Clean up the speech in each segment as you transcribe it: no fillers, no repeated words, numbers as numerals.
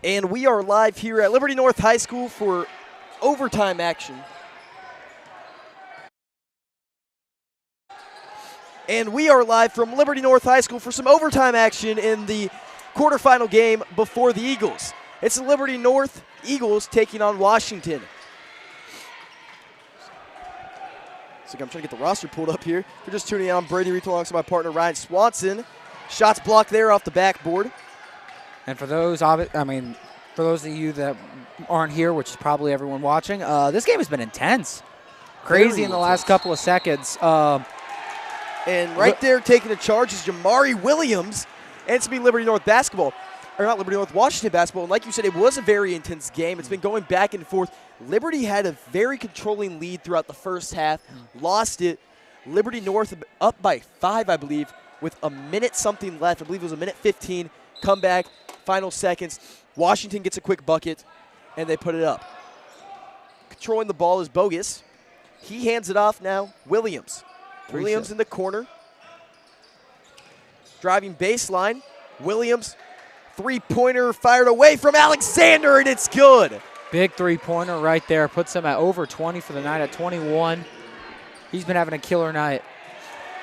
And we are live here at Liberty North High School for overtime action. And we are live from Liberty North High School for some overtime action in the quarterfinal game before the Eagles. It's the Liberty North Eagles taking on Washington. So I'm trying to get the roster pulled up here. If you're just tuning in, I'm Brady Reed alongside my partner Ryan Swanson. Shots blocked there off the backboard. And for those of you that aren't here, which is probably everyone watching, this game has been intense. Crazy in the last couple of seconds. And right there taking the charge is Jamari Williams. And it's going to be Liberty North basketball. Or not Liberty North, Washington basketball. And like you said, it was a very intense game. It's been going back and forth. Liberty had a very controlling lead throughout the first half. Lost it. Liberty North up by 5, I believe, with a minute something left. I believe it was a minute 15. Comeback, final seconds. Washington gets a quick bucket, and they put it up. Controlling the ball is Bogus. He hands it off now. Williams in the corner. Driving baseline. Williams, three-pointer fired away from Alexander, and it's good. Big three-pointer right there. Puts him at over 20 for the night at 21. He's been having a killer night.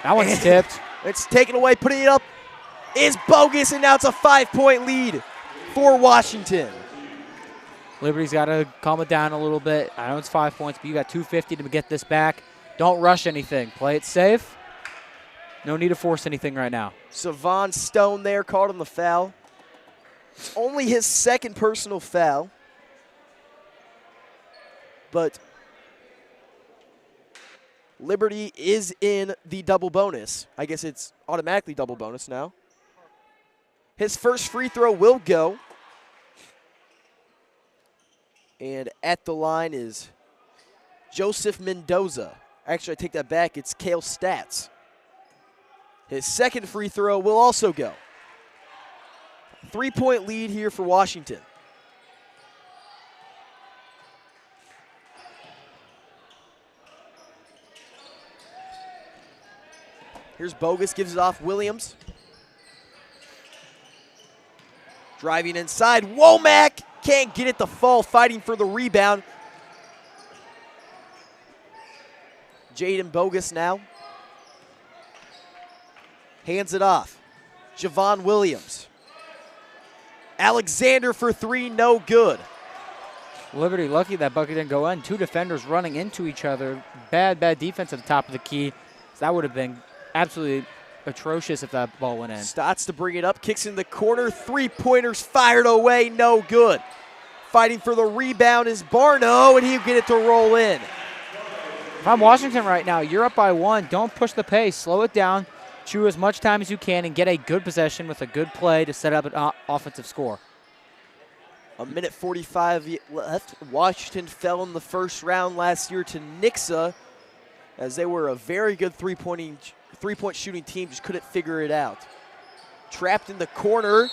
That one's tipped. It's taken away. Putting it up is Bogus, and now it's a 5-point lead for Washington. Liberty's got to calm it down a little bit. I know it's 5 points, but you got 250 to get this back. Don't rush anything. Play it safe. No need to force anything right now. Savon Stone there called him the foul. It's only his second personal foul. But Liberty is in the double bonus. I guess it's automatically double bonus now. His first free throw will go. And at the line is Joseph Mendoza. Actually, I take that back. It's Kale Stats. His second free throw will also go. 3-point lead here for Washington. Here's Bogus, gives it off Williams. Driving inside, Womack can't get it to fall, fighting for the rebound. Jaden Bogus now. Hands it off. Javon Williams. Alexander for three, no good. Liberty lucky that bucket didn't go in. Two defenders running into each other. Bad defense at the top of the key. So that would have been absolutely atrocious if that ball went in. Stotts to bring it up, kicks in the corner. Three-pointers fired away, no good. Fighting for the rebound is Barno, and he'll get it to roll in. If I'm Washington right now, you're up by 1. Don't push the pace. Slow it down. Chew as much time as you can and get a good possession with a good play to set up an offensive score. A minute 45 left. Washington fell in the first round last year to Nixa, as they were a very good three-point shooting team, just couldn't figure it out. Trapped in the corner.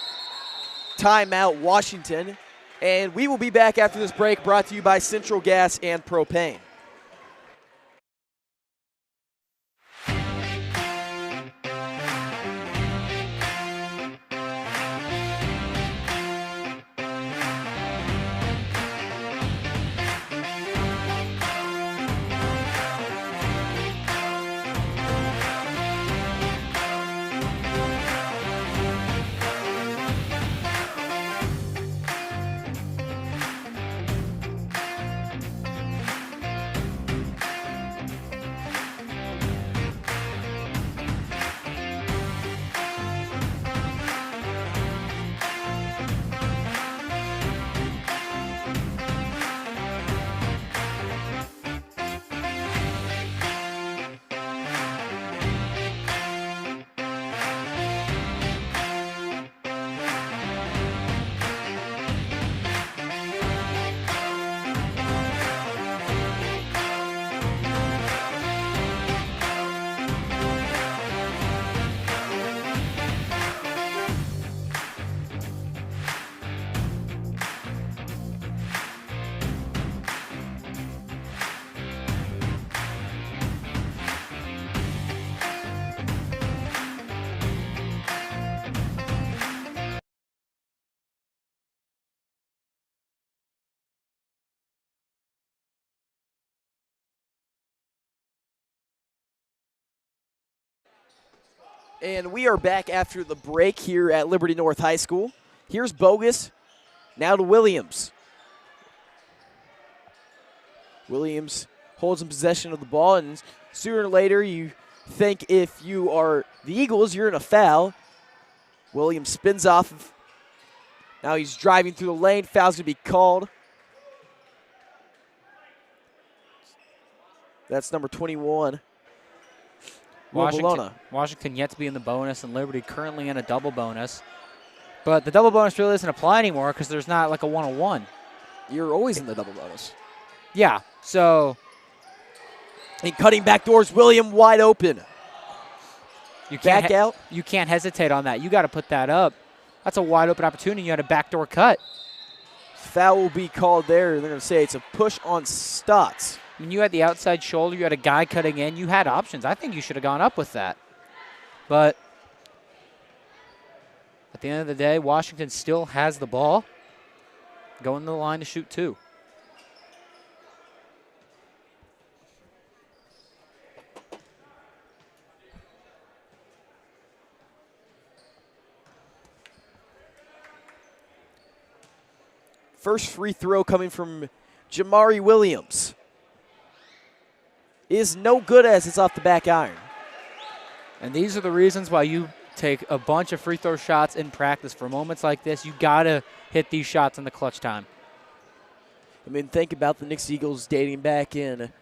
Timeout, Washington. And we will be back after this break, brought to you by Central Gas and Propane. And we are back after the break here at Liberty North High School. Here's Bogus, now to Williams. Williams holds in possession of the ball, and sooner or later you think if you are the Eagles, you're in a foul. Williams spins off. Now he's driving through the lane. Foul's going to be called. That's number 21. Washington yet to be in the bonus, and Liberty currently in a double bonus. But the double bonus really doesn't apply anymore because there's not like a 1-on-1. You're always in the double bonus. Yeah, so. And cutting back doors, William wide open. You can't back out. You can't hesitate on that. You got to put that up. That's a wide open opportunity. You had a backdoor cut. Foul will be called there. They're going to say it's a push on Stotts. When you had the outside shoulder, you had a guy cutting in, you had options. I think you should have gone up with that. But at the end of the day, Washington still has the ball. Going to the line to shoot 2. First free throw coming from Jamari Williams is no good as it's off the back iron. And these are the reasons why you take a bunch of free throw shots in practice. For moments like this, you got to hit these shots in the clutch time. I mean, think about the Nixa Eagles dating back in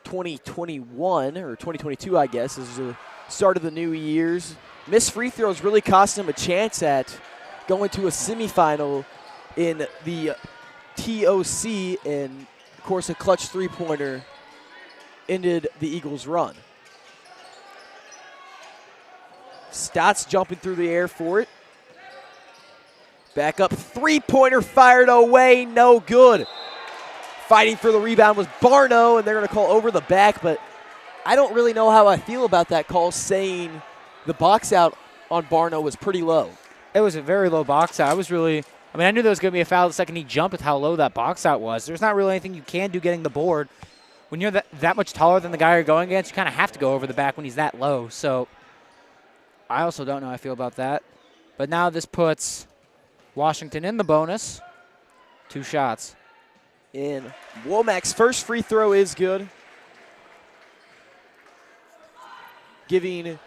2021 or 2022, I guess, is the start of the new years. Missed free throws really cost them a chance at going to a semifinal in the TOC, and, of course, a clutch three-pointer ended the Eagles' run. Stotts jumping through the air for it. Back up, three-pointer fired away, no good. Fighting for the rebound was Barno, and they're going to call over the back, but I don't really know how I feel about that call, saying the box out on Barno was pretty low. It was a very low box out. I knew there was going to be a foul the second he jumped with how low that box out was. There's not really anything you can do getting the board. When you're that much taller than the guy you're going against, you kind of have to go over the back when he's that low. So I also don't know how I feel about that. But now this puts Washington in the bonus. 2 shots. And Womack's first free throw is good, giving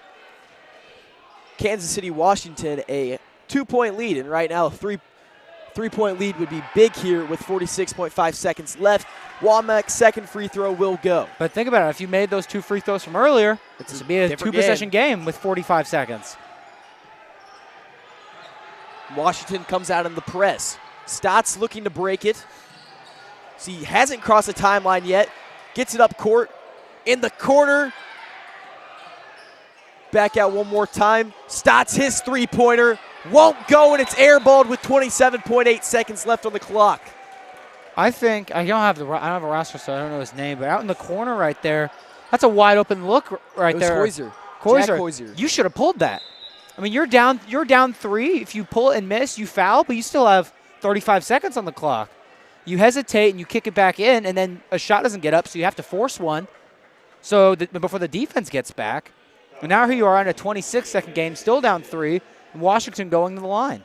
Kansas City, Washington a 2-point lead. And right now, a three-point lead would be big here with 46.5 seconds left. Womack's second free throw will go. But think about it. If you made those 2 free throws from earlier, this would be a 2-possession game with 45 seconds. Washington comes out in the press. Stotts looking to break it. See, he hasn't crossed the timeline yet. Gets it up court. In the corner. Back out one more time. Stotts, his three-pointer. Won't go, and it's airballed with 27.8 seconds left on the clock. I think I don't have a roster, so I don't know his name, but out in the corner right there, that's a wide open look right there. Jack Hoyser. You should have pulled that. I mean, you're down 3. If you pull it and miss, you foul, but you still have 35 seconds on the clock. You hesitate and you kick it back in, and then a shot doesn't get up, so you have to force one. So before the defense gets back, and now here you are in a 26-second game, still down 3. Washington going to the line.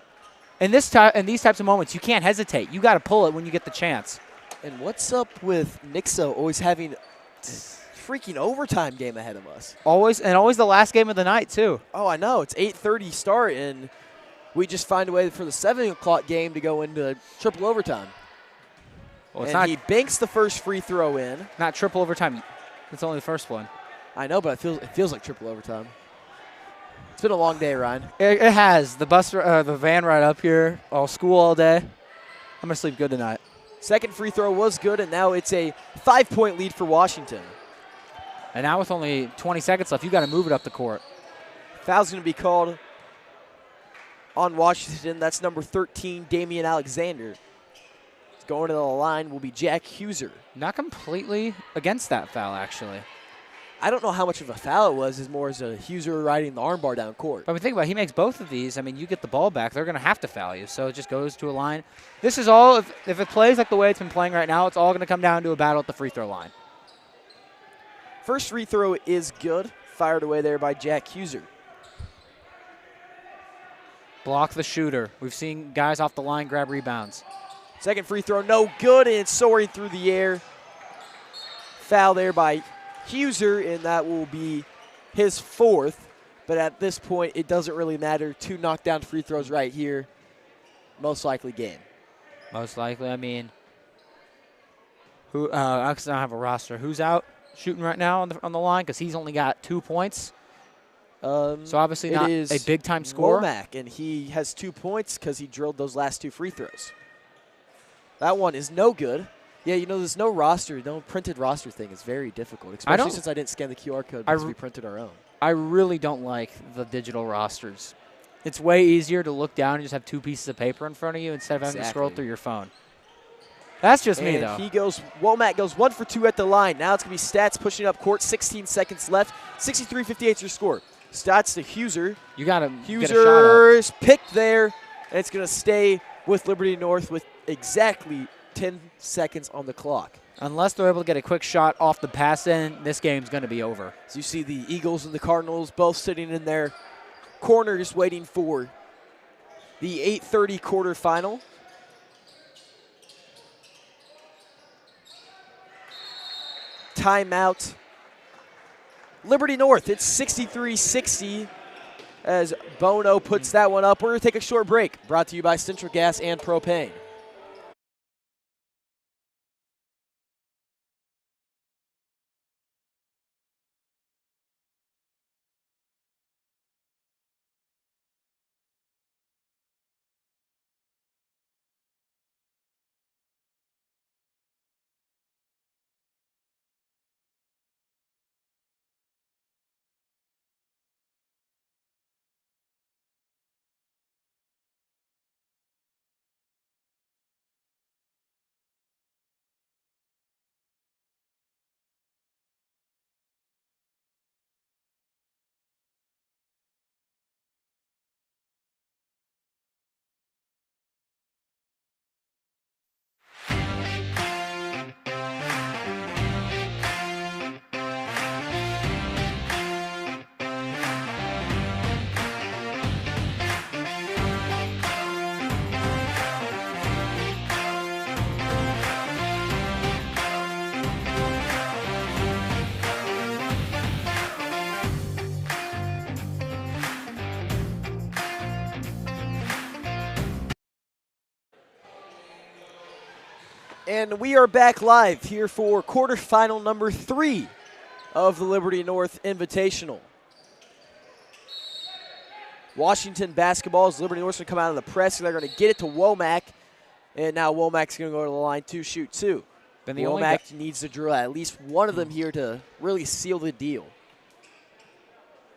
In these types of moments, you can't hesitate. You got to pull it when you get the chance. And what's up with Nixa always having freaking overtime game ahead of us? Always the last game of the night, too. Oh, I know. It's 8:30 start, and we just find a way for the 7 o'clock game to go into triple overtime. Well, he banks the first free throw in. Not triple overtime. It's only the first one. I know, but it feels like triple overtime. It's been a long day, Ryan. It has. The van ride up here, school all day. I'm going to sleep good tonight. Second free throw was good, and now it's a 5-point lead for Washington. And now with only 20 seconds left, you got to move it up the court. Foul's going to be called on Washington. That's number 13, Damian Alexander. Going to the line will be Jack Huser. Not completely against that foul, actually. I don't know how much of a foul it was, as more as a Huser riding the armbar down court. But I mean, think about it. He makes both of these. I mean, you get the ball back, they're going to have to foul you. So it just goes to a line. This is all, if it plays like the way it's been playing right now, it's all going to come down to a battle at the free throw line. First free throw is good. Fired away there by Jack Huser. Block the shooter. We've seen guys off the line grab rebounds. Second free throw, no good, and it's soaring through the air. Foul there by Huser, and that will be his 4th. But at this point, it doesn't really matter. 2 knockdown free throws right here. Most likely game. Most likely. I mean, who? I don't have a roster. Who's out shooting right now on the line? Because he's only got 2 points. So obviously not a big-time scorer. Womack, and he has 2 points because he drilled those last 2 free throws. That one is no good. Yeah, you know, there's no roster, no printed roster thing. It's very difficult, especially since I didn't scan the QR code because we printed our own. I really don't like the digital rosters. It's way easier to look down and just have 2 pieces of paper in front of you instead of having to scroll through your phone. That's just me, though. Womack goes 1 for 2 at the line. Now it's going to be Stats pushing up court. 16 seconds left. 63-58 is your score. Stats to Huser. You got to get a shot Huser's picked there, and it's going to stay with Liberty North with exactly 10 seconds on the clock. Unless they're able to get a quick shot off the pass end, this game's going to be over. So you see the Eagles and the Cardinals both sitting in their corners waiting for the 8:30 quarterfinal. Timeout. Liberty North, it's 63-60 as Bono puts that one up. We're going to take a short break. Brought to you by Central Gas and Propane. And we are back live here for quarterfinal number 3 of the Liberty North Invitational. Washington basketball as Liberty North's going to come out of the press. They're going to get it to Womack. And now Womack's going to go to the line to shoot 2. Then Womack needs to drill at least one of them here to really seal the deal.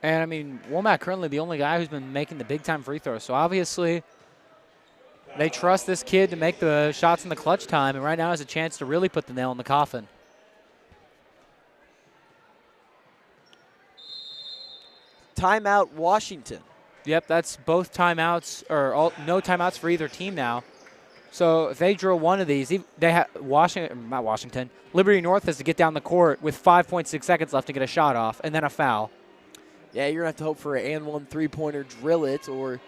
And, I mean, Womack currently the only guy who's been making the big-time free throws. So, obviously, they trust this kid to make the shots in the clutch time, and right now has a chance to really put the nail in the coffin. Timeout, Washington. Yep, that's both timeouts, or no timeouts for either team now. So if they drill one of these, they have Liberty North has to get down the court with 5.6 seconds left to get a shot off, and then a foul. Yeah, you're going to have to hope for an and one three-pointer, drill it, or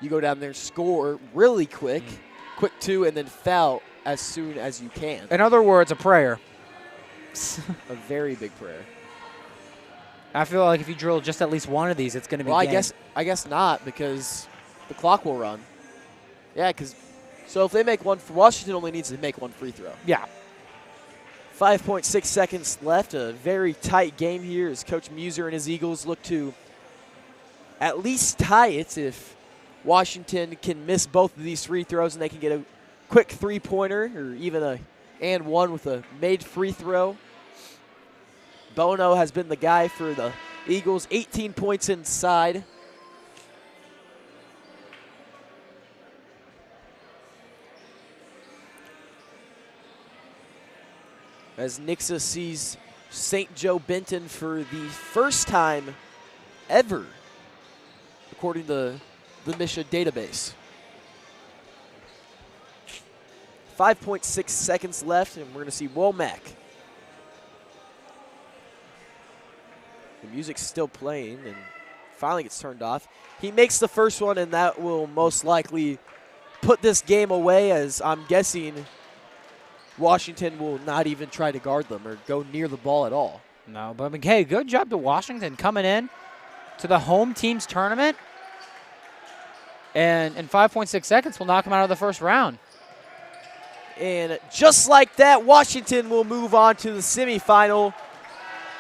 you go down there, score really quick, quick 2, and then foul as soon as you can. In other words, a prayer. A very big prayer. I feel like if you drill just at least one of these, it's going to be game. Well, I guess not, because the clock will run. Yeah, so if they make one, Washington only needs to make one free throw. Yeah. 5.6 seconds left. A very tight game here as Coach Muser and his Eagles look to at least tie it if Washington can miss both of these free throws and they can get a quick three-pointer or even a and one with a made free throw. Bono has been the guy for the Eagles, 18 points inside. As Nixa sees St. Joe Benton for the first time ever, according to the Misha database. 5.6 seconds left, and we're going to see Womack. The music's still playing, and finally gets turned off. He makes the first one, and that will most likely put this game away, as I'm guessing Washington will not even try to guard them or go near the ball at all. No, but I mean, hey, good job to Washington coming in to the home team's tournament. And in 5.6 seconds, we'll knock them out of the first round. And just like that, Washington will move on to the semifinal,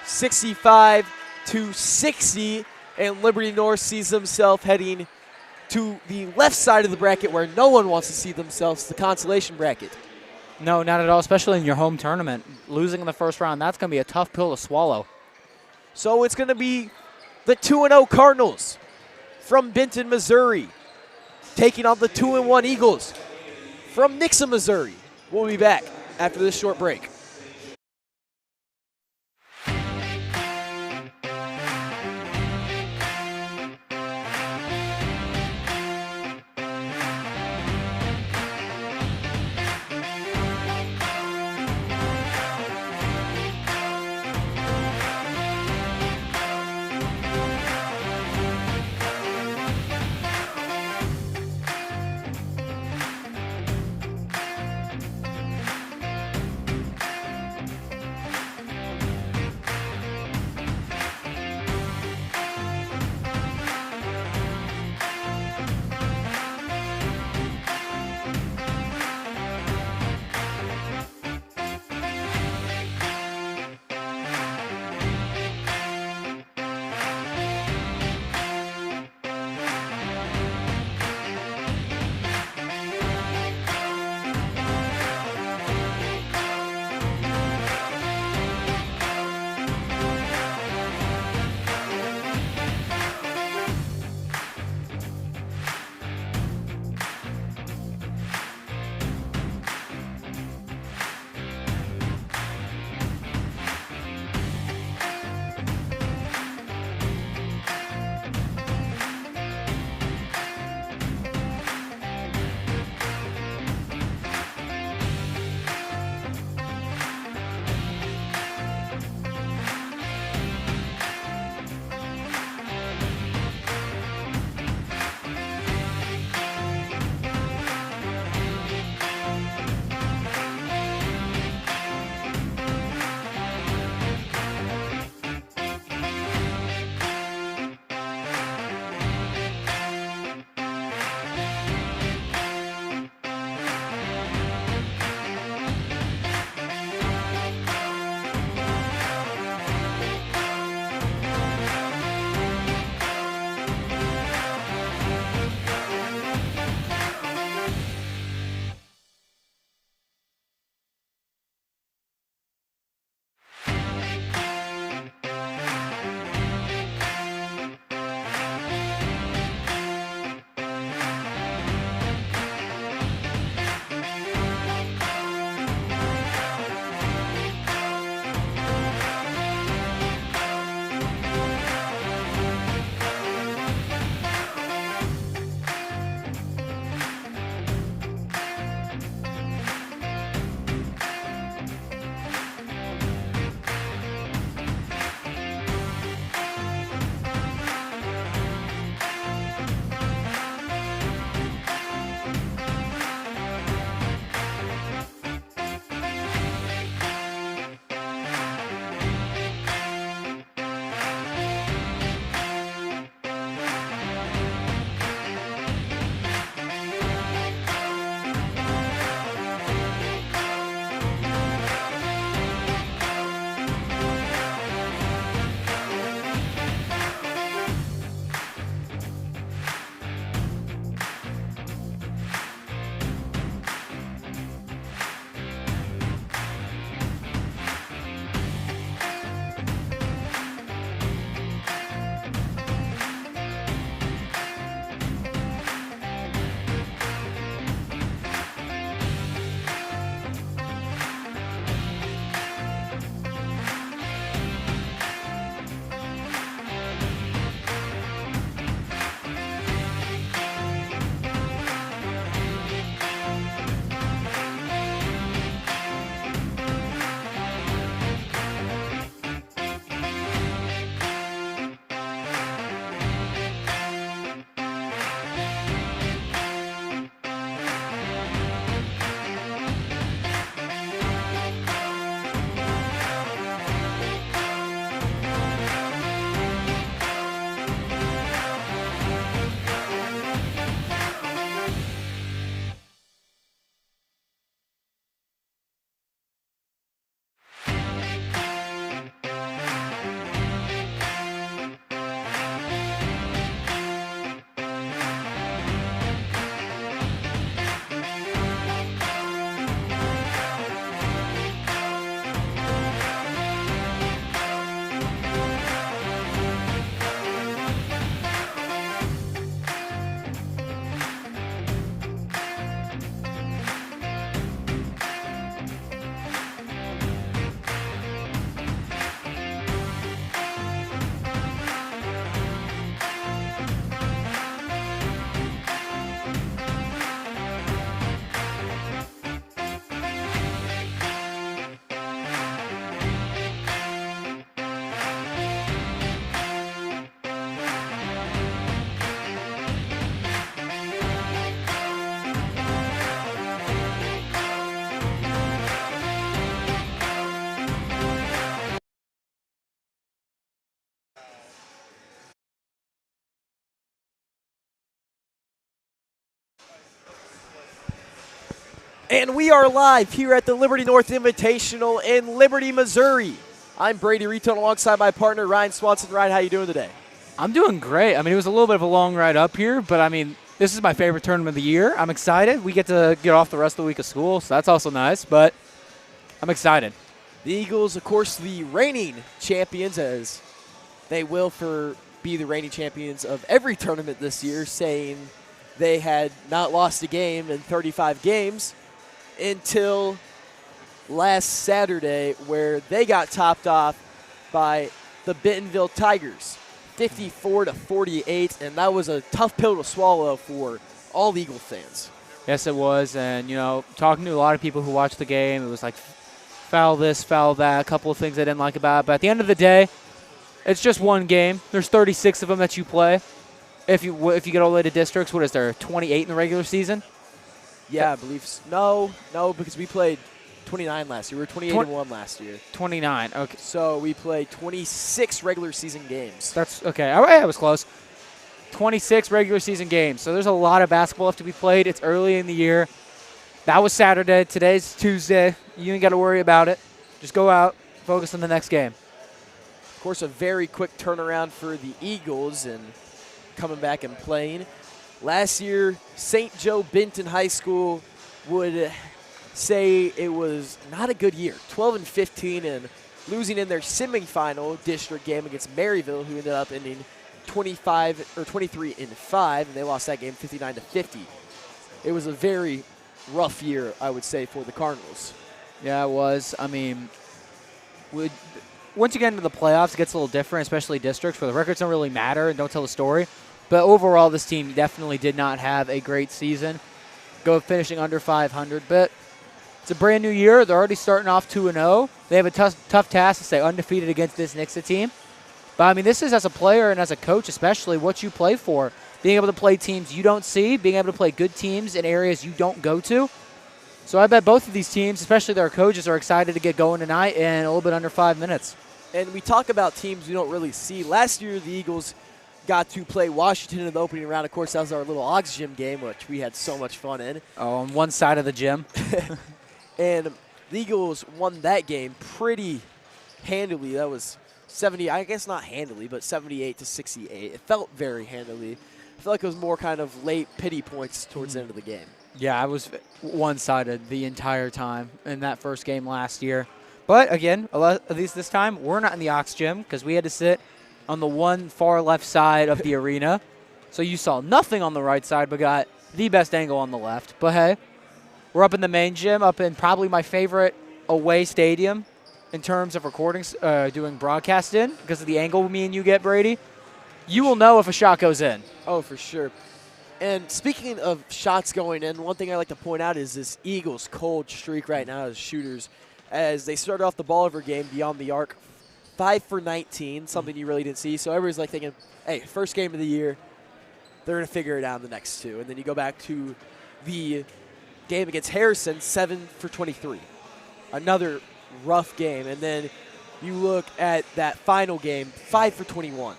65-60. And Liberty North sees themselves heading to the left side of the bracket where no one wants to see themselves, the consolation bracket. No, not at all, especially in your home tournament. Losing in the first round, that's going to be a tough pill to swallow. So it's going to be the 2-0 Cardinals from Benton, Missouri, taking on the 2-1 Eagles from Nixa, Missouri. We'll be back after this short break. And we are live here at the Liberty North Invitational in Liberty, Missouri. I'm Brady Reton alongside my partner, Ryan Swanson. Ryan, how you doing today? I'm doing great. I mean, it was a little bit of a long ride up here, but I mean, this is my favorite tournament of the year. I'm excited. We get to get off the rest of the week of school, so that's also nice, but I'm excited. The Eagles, of course, the reigning champions, as they will be the reigning champions of every tournament this year, saying they had not lost a game in 35 games until last Saturday, where they got topped off by the Bentonville Tigers, 54-48, and that was a tough pill to swallow for all Eagle fans. Yes, it was, and, you know, talking to a lot of people who watched the game, it was like foul this, foul that, a couple of things I didn't like about it, but at the end of the day, it's just one game. There's 36 of them that you play. If you get all the way to districts, what is there, 28 in the regular season? Yeah, I believe so. No, because we played 29 last year. We were 28-1 last year. 29, okay. So we played 26 regular season games. That's okay. I was close. 26 regular season games. So there's a lot of basketball left to be played. It's early in the year. That was Saturday. Today's Tuesday. You ain't got to worry about it. Just go out, focus on the next game. Of course, a very quick turnaround for the Eagles and coming back and playing. Last year, St. Joe Benton High School would say it was not a good year. 12-15 and losing in their semifinal district game against Maryville, who ended up ending 23-5, and they lost that game 59-50. It was a very rough year, I would say, for the Cardinals. Yeah, it was. I mean, once you get into the playoffs, it gets a little different, especially districts, where the records don't really matter and don't tell the story. But overall, this team definitely did not have a great season, finishing under 500. But it's a brand new year. They're already starting off 2-0. They have a tough task to stay undefeated against this Nixa team. But, I mean, this is, as a player and as a coach especially, what you play for. Being able to play teams you don't see, being able to play good teams in areas you don't go to. So I bet both of these teams, especially their coaches, are excited to get going tonight in a little bit under 5 minutes. And we talk about teams we don't really see. Last year, the Eagles got to play Washington in the opening round. Of course, that was our little Oxygen game, which we had so much fun in. Oh, on one side of the gym. And the Eagles won that game pretty handily. That was 70, I guess not handily, but 78-68. It felt very handily. I felt like it was more kind of late pity points towards the end of the game. Yeah, I was one-sided the entire time in that first game last year. But, again, at least this time, we're not in the Ox Gym because we had to sit on the one far left side of the arena. So you saw nothing on the right side but got the best angle on the left. But, hey, we're up in the main gym, up in probably my favorite away stadium in terms of recordings, doing broadcast in because of the angle me and you get, Brady. You will know if a shot goes in. Oh, for sure. And speaking of shots going in, one thing I like to point out is this Eagles cold streak right now as shooters. As they started off the ball over game beyond the arc, 5 for 19, something you really didn't see. So everybody's like thinking, hey, first game of the year, they're going to figure it out in the next two. And then you go back to the game against Harrison, 7 for 23. Another rough game. And then you look at that final game, 5 for 21.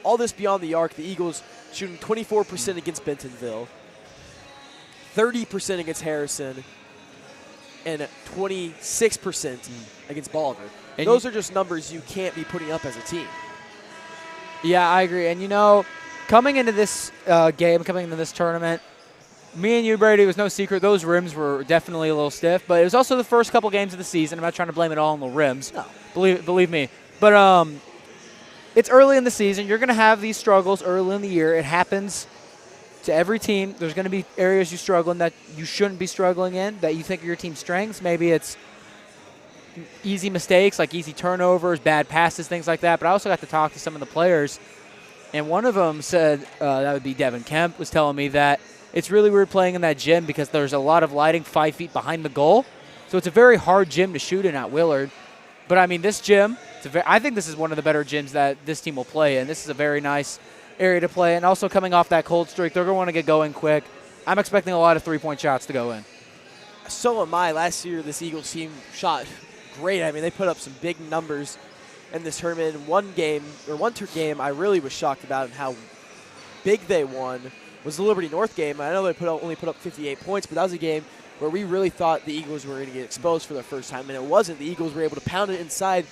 All this beyond the arc, the Eagles shooting 24% against Bentonville, 30% against Harrison, and 26% against Bolivar. And those are just numbers you can't be putting up as a team. Yeah, I agree. And, you know, coming into this game, coming into this tournament, me and you, Brady, it was no secret. Those rims were definitely a little stiff. But it was also the first couple games of the season. I'm not trying to blame it all on the rims. No. Believe me. But it's early in the season. You're going to have these struggles early in the year. It happens to every team. There's going to be areas you struggle in that you shouldn't be struggling in, that you think are your team's strengths. Maybe it's easy mistakes, like easy turnovers, bad passes, things like that. But I also got to talk to some of the players, and one of them said, that would be Devin Kemp, was telling me that it's really weird playing in that gym because there's a lot of lighting 5 feet behind the goal. So it's a very hard gym to shoot in at Willard. But, I mean, this gym, I think this is one of the better gyms that this team will play in. This is a very nice area to play. And also coming off that cold streak, they're going to want to get going quick. I'm expecting a lot of three-point shots to go in. So am I. Last year, this Eagles team shot great. I mean, they put up some big numbers in this tournament. One game, I really was shocked about and how big they won was the Liberty North game. I know they only put up 58 points, but that was a game where we really thought the Eagles were going to get exposed for the first time, and it wasn't. The Eagles were able to pound it inside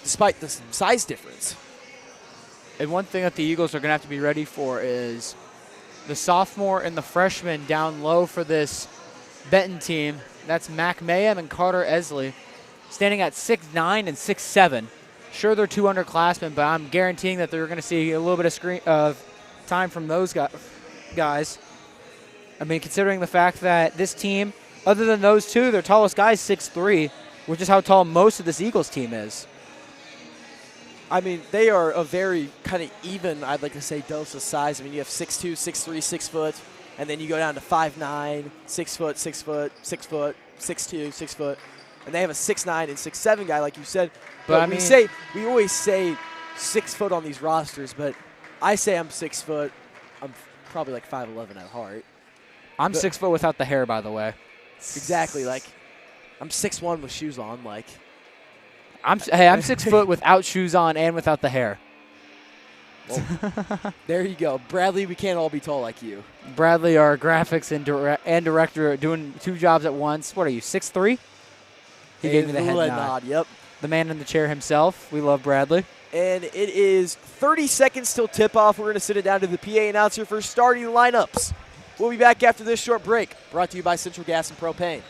despite the size difference. And one thing that the Eagles are going to have to be ready for is the sophomore and the freshman down low for this Benton team. That's Mac Mayhem and Carter Esley, standing at 6'9" and 6'7". Sure, they're 2 underclassmen, but I'm guaranteeing that they're going to see a little bit of time from those guys. I mean, considering the fact that this team, other than those two, their tallest guy is 6'3", which is how tall most of this Eagles team is. I mean, they are a very kind of even, I'd like to say, dose of size. I mean, you have 6'2", 6'3", 6 foot, and then you go down to 5'9", 6 foot, 6 foot, 6 foot, 6'2", 6 foot, and they have a 6'9" and 6'7" guy, like you said. But I mean, we always say 6 foot on these rosters, but I say I'm 6 foot. I'm probably like 5'11" at heart. I'm 6 foot without the hair, by the way. Exactly. Like, I'm 6'1" with shoes on. Like, I'm 6 foot without shoes on and without the hair. Well, there you go. Bradley, we can't all be tall like you. Bradley, our graphics and director, doing 2 jobs at once. What are you, 6'3"? He gave me the head nod. Yep. The man in the chair himself. We love Bradley. And it is 30 seconds till tip-off. We're going to sit it down to the PA announcer for starting lineups. We'll be back after this short break, brought to you by Central Gas and Propane.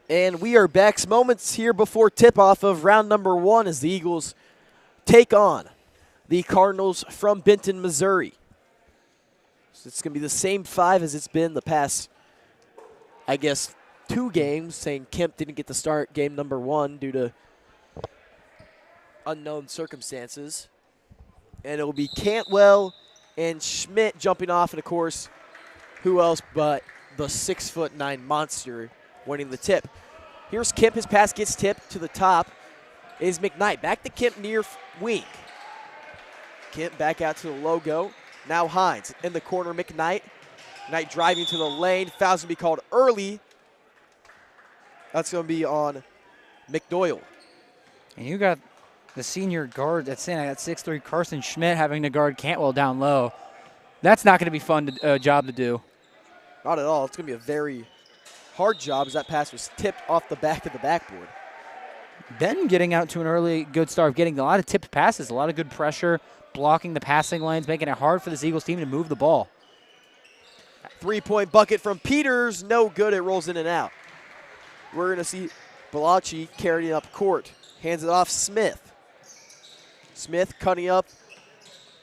And we are back. Moments here before tip-off of round number 1 as the Eagles take on the Cardinals from Benton, Missouri. So it's going to be the same 5 as it's been the past, I guess, 2 games, saying Kemp didn't get to start game number 1 due to unknown circumstances. And it will be Cantwell and Schmidt jumping off, and, of course, who else but the 6'9" monster winning the tip. Here's Kemp. His pass gets tipped to the top. Is McKnight. Back to Kemp near wing. Kemp back out to the logo. Now Hines in the corner. McKnight. Knight driving to the lane. Foul's going to be called early. That's going to be on McDoyle. And you got the senior guard that's in at 6'3", Carson Schmidt, having to guard Cantwell down low. That's not going to be fun job to do. Not at all. It's going to be a very hard job as that pass was tipped off the back of the backboard. Benton getting out to an early good start, getting a lot of tipped passes, a lot of good pressure, blocking the passing lanes, making it hard for this Eagles team to move the ball. 3-point bucket from Peters. No good. It rolls in and out. We're going to see Balachi carrying up court. Hands it off Smith. Smith cutting up.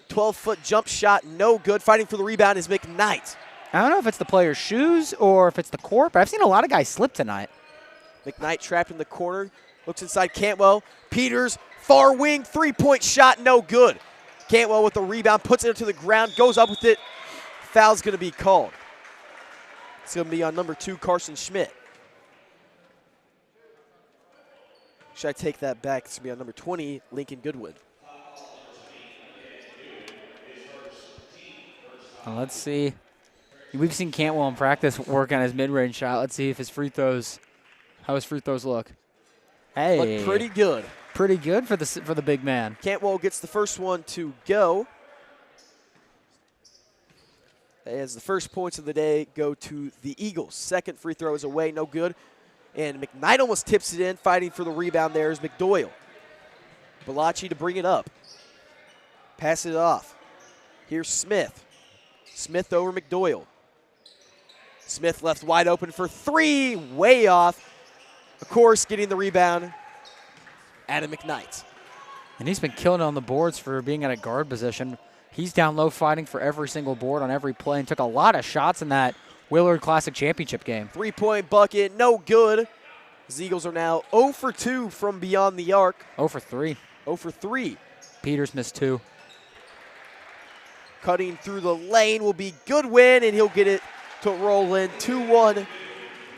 12-foot jump shot. No good. Fighting for the rebound is McKnight. I don't know if it's the player's shoes or if it's the court, but I've seen a lot of guys slip tonight. McKnight trapped in the corner. Looks inside Cantwell. Peters, far wing, 3-point shot, no good. Cantwell with the rebound, puts it to the ground, goes up with it. Foul's going to be called. It's going to be on number 2, Carson Schmidt. Should I take that back? It's going to be on number 20, Lincoln Goodwin. Let's see We've seen Cantwell in practice work on his mid-range shot. Let's see if his free throws, how his free throws look. Hey, Look pretty good. Pretty good for the big man. Cantwell gets the first one to go. As the first points of the day go to the Eagles. Second free throw is away, no good. And McKnight almost tips it in, fighting for the rebound there is McDoyle. Bellacci to bring it up. Pass it off. Here's Smith. Smith over McDoyle. Smith left wide open for three, way off. Of course, getting the rebound, Adam McKnight. And he's been killing it on the boards for being at a guard position. He's down low fighting for every single board on every play and took a lot of shots in that Willard Classic Championship game. Three-point bucket, no good. The Eagles are now 0 for 2 from beyond the arc. 0 for 3. 0 for 3. Peters missed 2. Cutting through the lane will be Goodwin, and he'll get it to roll in 2-1.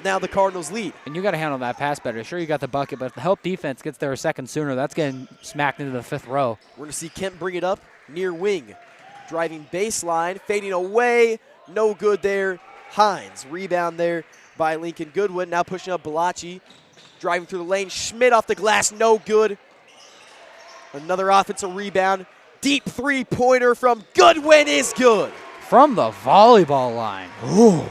Now the Cardinals lead. And you got to handle that pass better. Sure, you got the bucket, but if the help defense gets there a second sooner, that's getting smacked into the fifth row. We're going to see Kemp bring it up near wing. Driving baseline, fading away. No good there. Hines, rebound there by Lincoln Goodwin. Now pushing up Bellacci. Driving through the lane. Schmidt off the glass, no good. Another offensive rebound. Deep three-pointer from Goodwin is good. From the volleyball line. Ooh.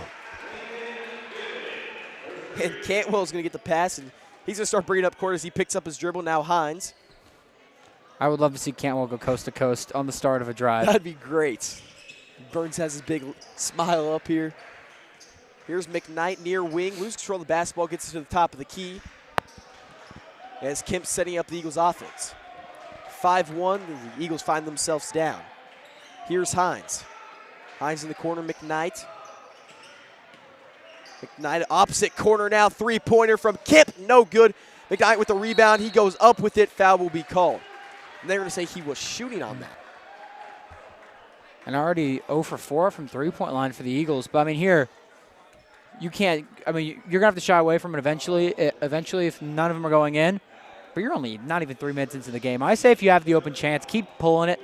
And Cantwell's going to get the pass, and he's going to start bringing up court as he picks up his dribble. Now Hines. I would love to see Cantwell go coast to coast on the start of a drive. That'd be great. Burns has his big smile up here. Here's McKnight near wing. Loses control of the basketball, gets it to the top of the key. As Kemp setting up the Eagles offense. 5-1, the Eagles find themselves down. Here's Hines. Hines in the corner, McKnight. McKnight opposite corner now, three-pointer from Kemp, no good. McKnight with the rebound, he goes up with it, foul will be called. And they're going to say he was shooting on that. And already 0 for 4 from three-point line for the Eagles. But, I mean, here, you can't – I mean, you're going to have to shy away from it eventually if none of them are going in. But you're only not even 3 minutes into the game. I say if you have the open chance, keep pulling it.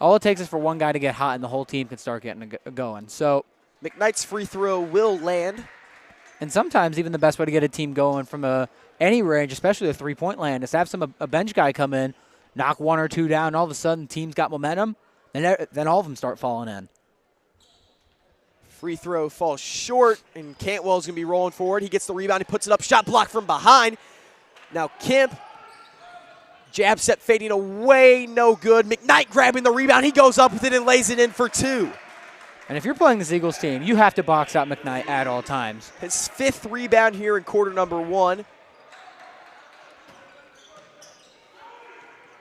All it takes is for one guy to get hot and the whole team can start getting going. So McKnight's free throw will land. And sometimes even the best way to get a team going from any range, especially a three-point land, is to have a bench guy come in, knock one or two down, and all of a sudden team's got momentum, and then all of them start falling in. Free throw falls short, and Cantwell's going to be rolling forward. He gets the rebound. He puts it up. Shot blocked from behind. Now Kemp, jab set fading away. No good. McKnight grabbing the rebound. He goes up with it and lays it in for two. And if you're playing this Eagles team, you have to box out McKnight at all times. His fifth rebound here in quarter number one.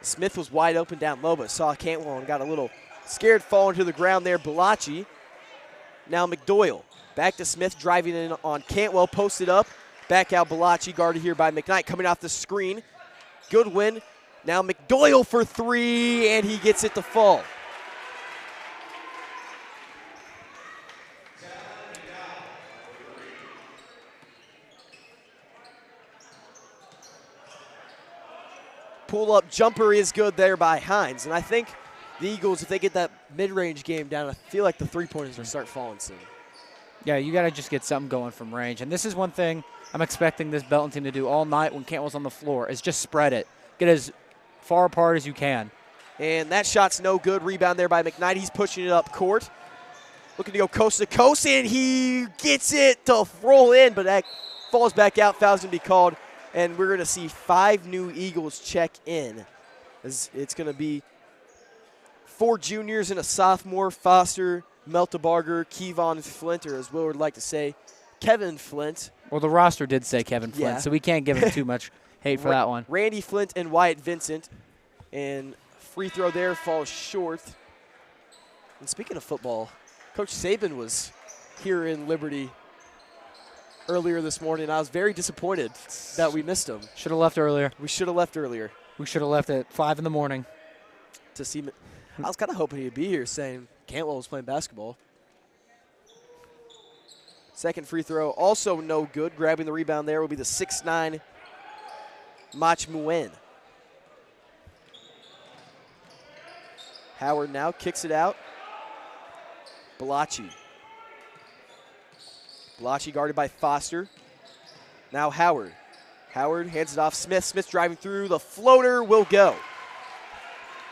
Smith was wide open down low, but saw Cantwell and got a little scared falling to the ground there. Bellacci. Now McDoyle. Back to Smith, driving in on Cantwell, posted up. Back out Bellacci, guarded here by McKnight, coming off the screen. Goodwin. Now McDoyle for three, and he gets it to fall. Pull-up jumper is good there by Hines. And I think the Eagles, if they get that mid-range game down, I feel like the three-pointers will start falling soon. Yeah, you got to just get something going from range. And this is one thing I'm expecting this Belton team to do all night when Cantwell's on the floor is just spread it. Get as far apart as you can. And that shot's no good. Rebound there by McKnight. He's pushing it up court. Looking to go coast to coast, and he gets it to roll in, but that falls back out. Foul's going to be called. And we're going to see 5 new Eagles check in. It's going to be 4 juniors and a sophomore, Foster, Meltebarger, Kevon Flint, or as Will would like to say, Kevin Flint. Well, the roster did say Kevin Flint, so we can't give him too much hate for that one. Randy Flint and Wyatt Vincent. And free throw there falls short. And speaking of football, Coach Saban was here in Liberty earlier this morning. I was very disappointed that we missed him. Should have left earlier. We should have left earlier. We should have left at 5 in the morning. To see, I was kind of hoping he'd be here saying Cantwell was playing basketball. Second free throw, also no good. Grabbing the rebound there will be the 6'9" Mach Muen. Howard now kicks it out. Bellacci Bellacci guarded by Foster. Now Howard. Howard hands it off Smith. Smith driving through. The floater will go.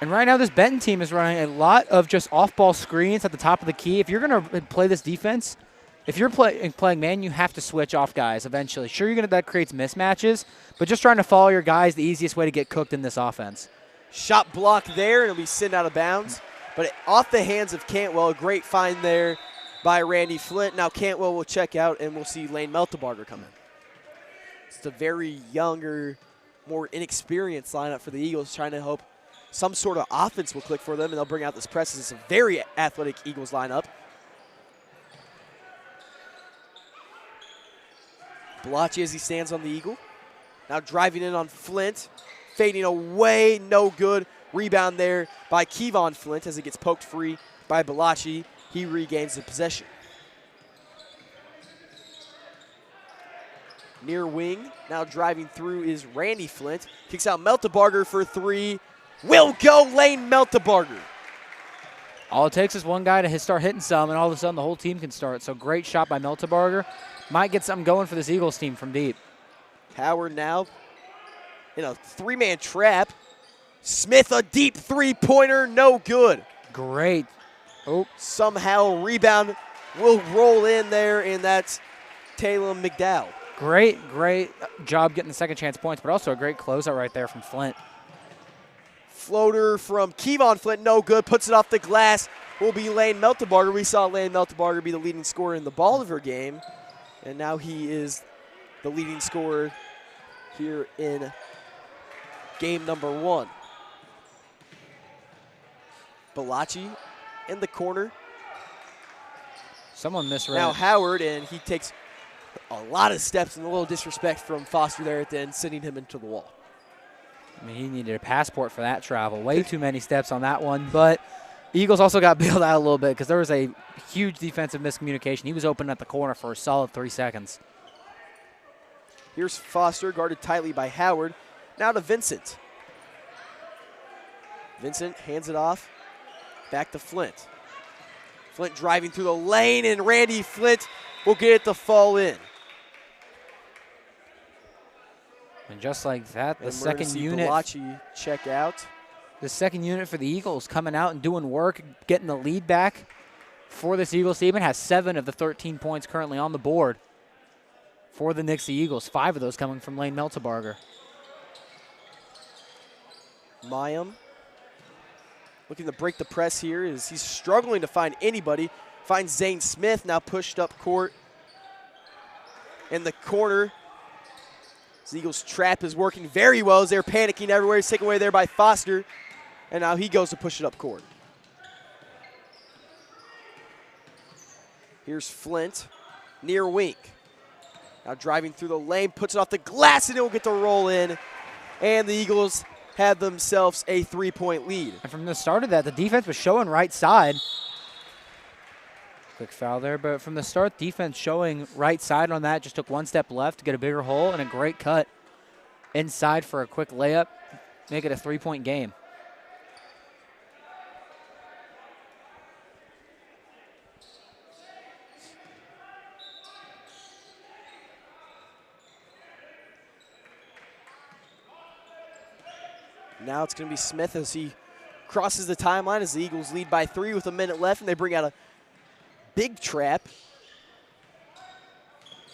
And right now this Benton team is running a lot of just off-ball screens at the top of the key. If you're going to play this defense, if you're playing man, you have to switch off guys eventually. Sure, that creates mismatches, but just trying to follow your guys the easiest way to get cooked in this offense. Shot block there, and it'll be sent out of bounds. But off the hands of Cantwell, a great find there by Randy Flint. Now Cantwell will check out, and we'll see Lane Meltebarger come in. It's a very younger, more inexperienced lineup for the Eagles, trying to hope some sort of offense will click for them, and they'll bring out this press. It's a very athletic Eagles lineup. Bellacci as he stands on the Eagle. Now driving in on Flint. Fading away, no good. Rebound there by Kevon Flint as it gets poked free by Bellacci. He regains the possession. Near wing, now driving through is Randy Flint. Kicks out Meltebarger for three. Will go Lane Meltebarger. All it takes is one guy to start hitting some, and all of a sudden the whole team can start. So great shot by Meltebarger. Might get something going for this Eagles team from deep. Howard now in a three-man trap. Smith, a deep three-pointer, no good. Great. Oh. Somehow rebound will roll in there, and that's Taylor McDowell. Great job getting the second chance points, but also a great closeout right there from Flint. Floater from Kevon Flint, no good. Puts it off the glass. Will be Lane Meltebarger. We saw Lane Meltebarger be the leading scorer in the Bolivar game, and now he is the leading scorer here in game number 1. Bellacci in the corner. Someone misread. Now Howard, and he takes a lot of steps and a little disrespect from Foster there at the end, sending him into the wall. I mean, he needed a passport for that travel. Way too many steps on that one. But Eagles also got bailed out a little bit because there was a huge defensive miscommunication. He was open at the corner for a solid 3 seconds. Here's Foster, guarded tightly by Howard. Now to Vincent. Vincent hands it off. Back to Flint. Flint driving through the lane, and Randy Flint will get it to fall in. And just like that, the second Emergency unit. Bellacci check out. The second unit for the Eagles coming out and doing work, getting the lead back for this Eagles team. It has 7 of the 13 points currently on the board for the Nixa Eagles. 5 of those coming from Lane Meltebarger. Mayim looking to break the press here as he's struggling to find anybody. Finds Zane Smith, now pushed up court in the corner. The Eagles' trap is working very well as they're panicking everywhere. He's taken away there by Foster, and now he goes to push it up court. Here's Flint, near wing. Now driving through the lane, puts it off the glass, and it will get to roll in. And the Eagles have themselves a 3-point lead. And from the start of that, the defense was showing right side. Quick foul there, but from the start, defense showing right side on that. Just took one step left to get a bigger hole, and a great cut inside for a quick layup. Make it a 3-point game. Now it's going to be Smith as he crosses the timeline as the Eagles lead by 3 with a minute left, and they bring out a big trap.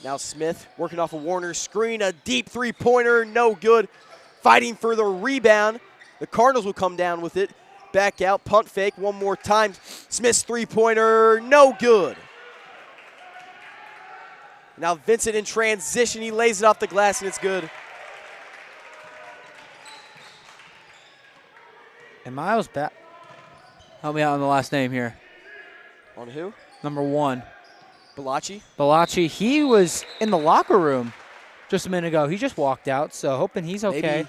Now Smith working off a Warner screen, a deep three-pointer, no good. Fighting for the rebound. The Cardinals will come down with it. Back out, punt fake one more time. Smith's three-pointer, no good. Now Vincent in transition, he lays it off the glass and it's good. And Miles back. Help me out on the last name here. On who? Number 1. Bellacci. Bellacci, he was in the locker room just a minute ago. He just walked out, so hoping he's okay. Maybe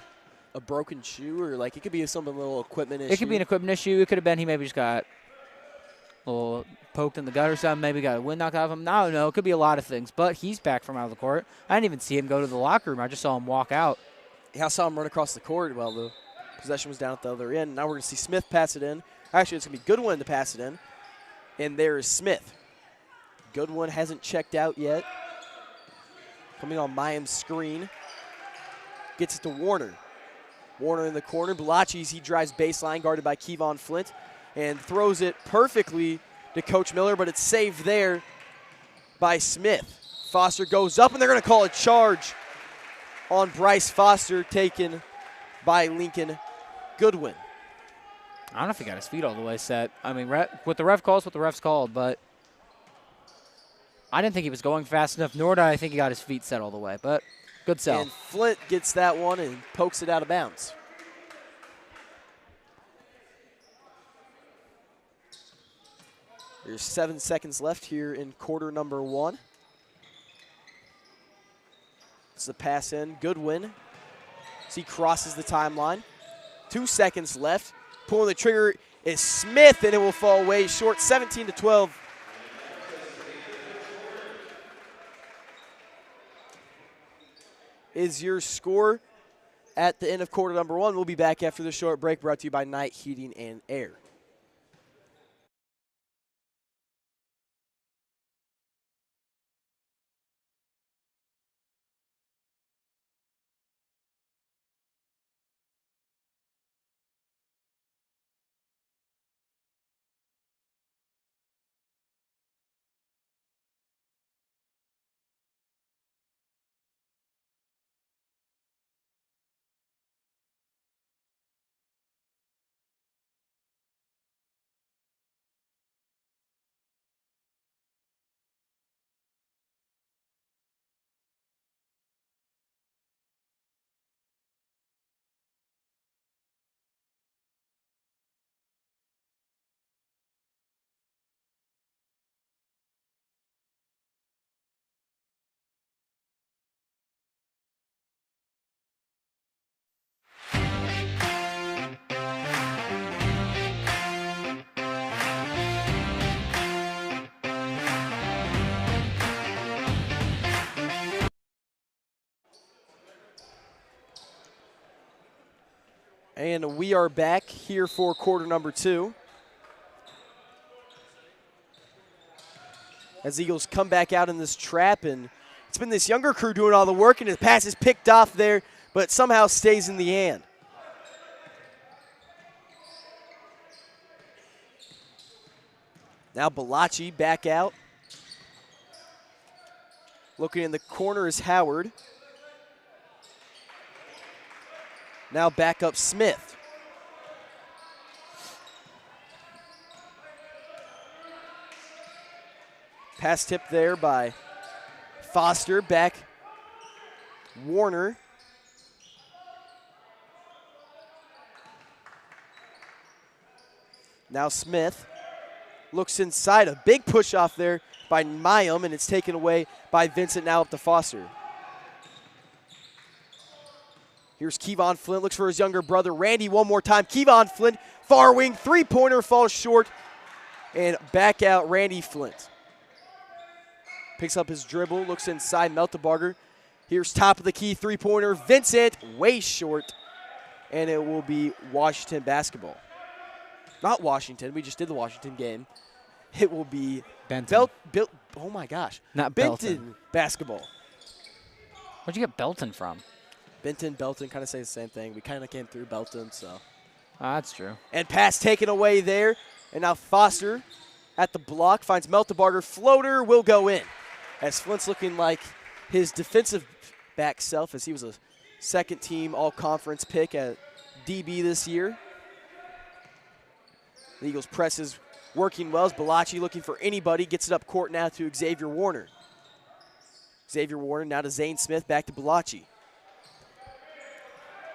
a broken shoe, or like it could be some little equipment issue. It could be an equipment issue. It could have been he maybe just got a little poked in the gut or something. Maybe got a wind knocked out of him. I don't know. It could be a lot of things, but he's back from out of the court. I didn't even see him go to the locker room. I just saw him walk out. Yeah, I saw him run across the court while the possession was down at the other end. Now we're going to see Smith pass it in. Actually, it's going to be Goodwin to pass it in. And there is Smith. Goodwin hasn't checked out yet. Coming on Mayim's screen. Gets it to Warner. Warner in the corner. Balachi's, he drives baseline, guarded by Kevon Flint, and throws it perfectly to Coach Miller, but it's saved there by Smith. Foster goes up, and they're going to call a charge on Bryce Foster, taken by Lincoln Goodwin. I don't know if he got his feet all the way set. I mean, what the ref calls, what the ref's called, but I didn't think he was going fast enough, nor did I think he got his feet set all the way, but good sell. And Flint gets that one and pokes it out of bounds. There's 7 seconds left here in quarter number 1. It's the pass in. Goodwin. So he crosses the timeline. 2 seconds left. Pulling the trigger is Smith, and it will fall way short. 17-12. Is your score at the end of quarter number 1. We'll be back after the short break, brought to you by Night Heating and Air. And we are back here for quarter number 2. As Eagles come back out in this trap, and it's been this younger crew doing all the work, and the pass is picked off there, but somehow stays in the hand. Now Balachi back out. Looking in the corner is Howard. Now back up Smith. Pass tip there by Foster. Back Warner. Now Smith looks inside. A big push off there by Mayim, and it's taken away by Vincent. Now up to Foster. Here's Kevon Flint, looks for his younger brother, Randy, one more time. Kevon Flint, far wing, three-pointer, falls short. And back out Randy Flint. Picks up his dribble, looks inside, Meltebarger. Here's top of the key, three-pointer, Vincent, way short. And it will be Washington basketball. Not Washington, we just did the Washington game. It will be Benton. Oh my gosh. Not Benton Belton. basketball. Where'd you get Belton from? Benton, Belton kind of say the same thing. We kind of came through Belton, so. That's true. And pass taken away there. And now Foster at the block finds Meltebarger. Floater will go in. As Flint's looking like his defensive back self, as he was a second-team all-conference pick at DB this year. The Eagles press is working well. As Balachi looking for anybody. Gets it up court now to Xavier Warner. Xavier Warner now to Zane Smith. Back to Balachi.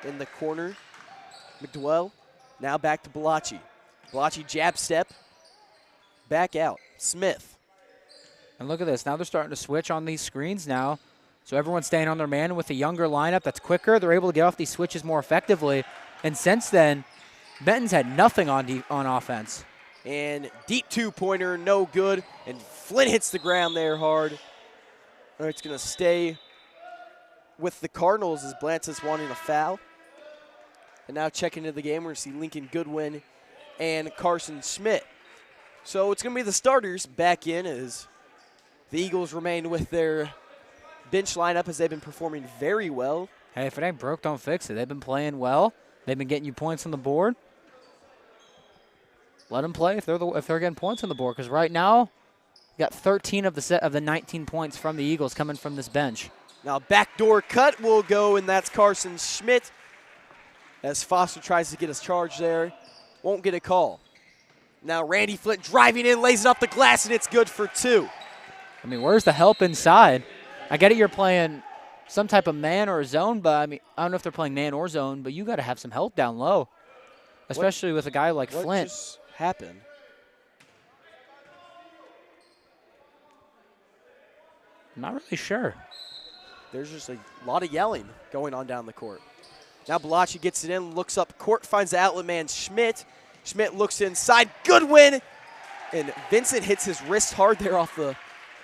In the corner, McDowell. Now back to Balachi. Balachi jab step. Back out. Smith. And look at this. Now they're starting to switch on these screens now. So everyone's staying on their man. With a younger lineup that's quicker, they're able to get off these switches more effectively. And since then, Benton's had nothing on offense. And deep two-pointer, no good. And Flint hits the ground there hard. It's going to stay with the Cardinals as Blantis wanting a foul. And now checking into the game, we're going to see Lincoln Goodwin and Carson Schmidt. So it's going to be the starters back in as The Eagles remain with their bench lineup as they've been performing very well. Hey, if it ain't broke, don't fix it. They've been playing well. They've been getting you points on the board. Let them play if they're getting points on the board, because right now, you got 13 of the 19 points from the Eagles coming from this bench. Now backdoor cut will go, and that's Carson Schmidt. As Foster tries to get his charge there, won't get a call. Now Randy Flint driving in, lays it off the glass, and it's good for 2. I mean, where's the help inside? I get it, you're playing some type of man or a zone, but I mean, I don't know if they're playing man or zone, but you got to have some help down low, especially with a guy like Flint. What just happened? I'm not really sure. There's just a lot of yelling going on down the court. Now Balachi gets it in, looks up court, finds the outlet man Schmidt. Schmidt looks inside, Goodwin, and Vincent hits his wrist hard there off the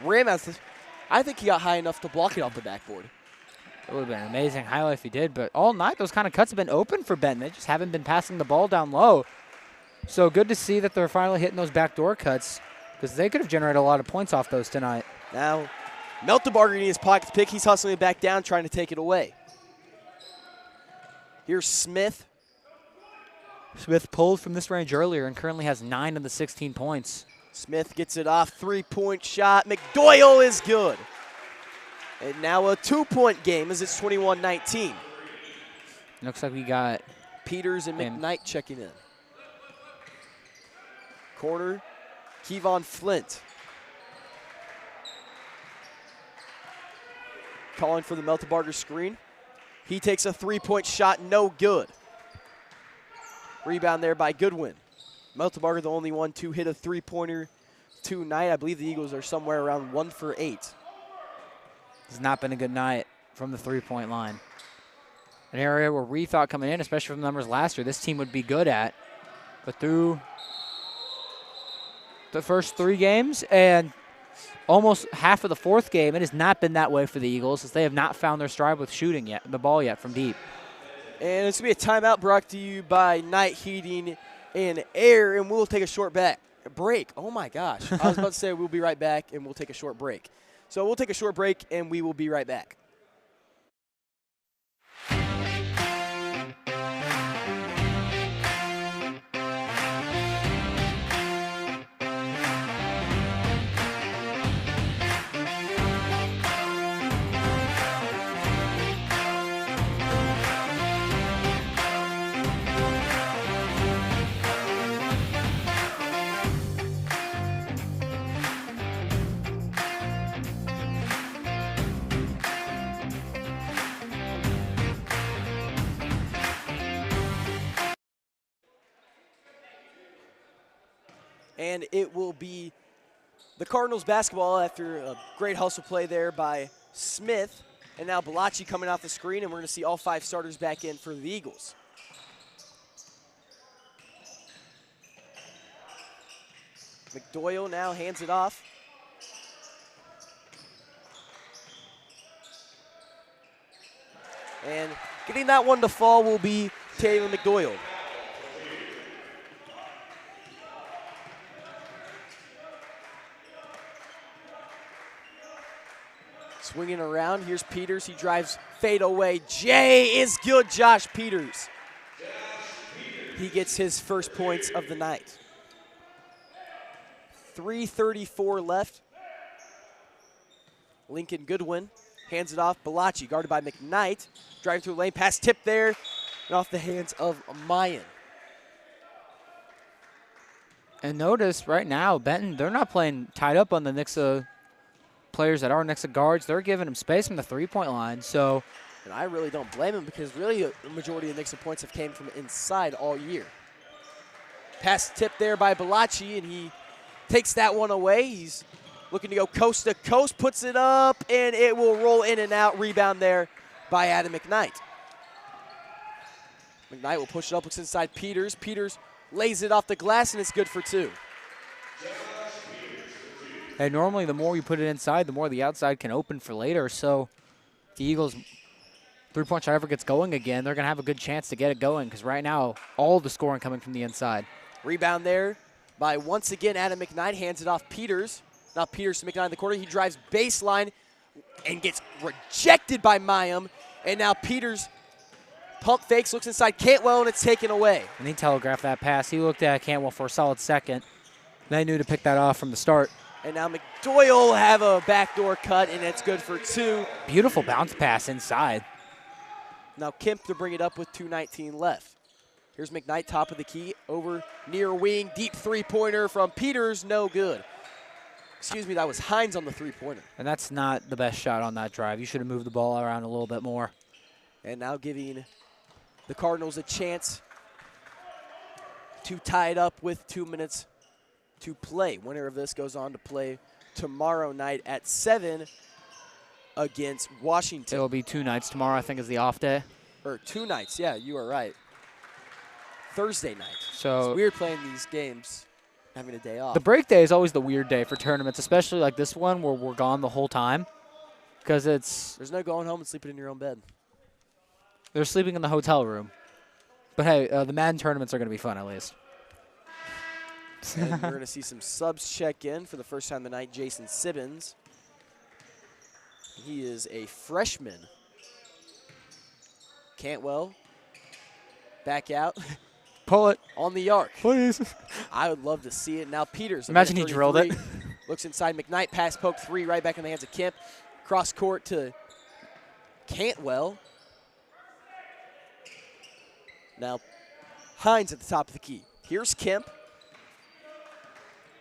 rim. I think he got high enough to block it off the backboard. It would have been an amazing highlight if he did, but all night those kind of cuts have been open for Benton. They just haven't been passing the ball down low. So good to see that they're finally hitting those backdoor cuts, because they could have generated a lot of points off those tonight. Now Meltebarger in his pocket to pick. He's hustling it back down, trying to take it away. Here's Smith. Smith pulled from this range earlier and currently has 9 of the 16 points. Smith gets it off, 3-point shot. McDoyle is good. And now a 2-point game as it's 21-19. Looks like we got Peters and McKnight checking in. Corner, Kevon Flint. Calling for the Meltebarger screen. He takes a 3-point shot, no good. Rebound there by Goodwin. Meltebarger the only one to hit a 3-pointer tonight. I believe the Eagles are somewhere around 1 for 8. It's not been a good night from the 3-point line. An area where we thought coming in, especially from the numbers last year, this team would be good at. But through the first 3 games and almost half of the 4th game, it has not been that way for the Eagles, as they have not found their stride with shooting yet, the ball yet from deep. And it's going to be a timeout brought to you by Night Heating and Air, and we'll take a short break. Oh, my gosh. I was about to say we'll be right back, and we'll take a short break. So we'll take a short break, and we will be right back. And it will be the Cardinals basketball after a great hustle play there by Smith. And now Balachi coming off the screen, and we're going to see all 5 starters back in for the Eagles. McDoyle now hands it off. And getting that one to fall will be Taylor McDoyle. Swinging around, here's Peters. He drives fade away. Jay is good, Josh Peters. He gets his first points of the night. 3:34 left. Lincoln Goodwin hands it off. Balachi guarded by McKnight. Driving through the lane, pass tip there, and off the hands of Mayan. And notice right now, Benton, they're not playing tied up on the Nixa players that are Nixa guards. They're giving them space from the 3-point line. So, and I really don't blame him, because really the majority of Nixa points have came from inside all year. Pass tip there by Balachi, and he takes that one away. He's looking to go coast to coast, puts it up, and it will roll in and out. Rebound there by Adam McKnight. McKnight will push it up, looks inside Peters. Peters lays it off the glass, and it's good for 2. And normally the more you put it inside, the more the outside can open for later. So if the Eagles' 3-point shot ever gets going again, they're going to have a good chance to get it going, because right now all the scoring coming from the inside. Rebound there by, once again, Adam McKnight. Hands it off Peters. Now Peters to McKnight in the corner. He drives baseline and gets rejected by Mayim. And now Peters pump fakes, looks inside Cantwell, and it's taken away. And he telegraphed that pass. He looked at Cantwell for a solid second. They knew to pick that off from the start. And now McDoyle will have a backdoor cut, and it's good for 2. Beautiful bounce pass inside. Now Kemp to bring it up with 2:19 left. Here's McKnight, top of the key, over near wing, deep three-pointer from Peters, no good. Excuse me, that was Hines on the three-pointer. And that's not the best shot on that drive. You should have moved the ball around a little bit more. And now giving the Cardinals a chance to tie it up with 2 minutes to play. Winner of this goes on to play tomorrow night at 7 against Washington. It'll be 2 nights. Tomorrow, I think, is the off day. Or 2 nights, yeah, you are right. Thursday night. So it's weird playing these games, having a day off. The break day is always the weird day for tournaments, especially like this one where we're gone the whole time. Because there's no going home and sleeping in your own bed. They're sleeping in the hotel room. But hey, the Madden tournaments are going to be fun at least. And we're going to see some subs check in for the first time tonight. Jason Sibbins. He is a freshman. Cantwell. Back out. Pull it. On the arc. Please. I would love to see it. Now Peters. Imagine he drilled it. Looks inside McKnight. Pass poke 3 right back in the hands of Kemp. Cross court to Cantwell. Now Hines at the top of the key. Here's Kemp.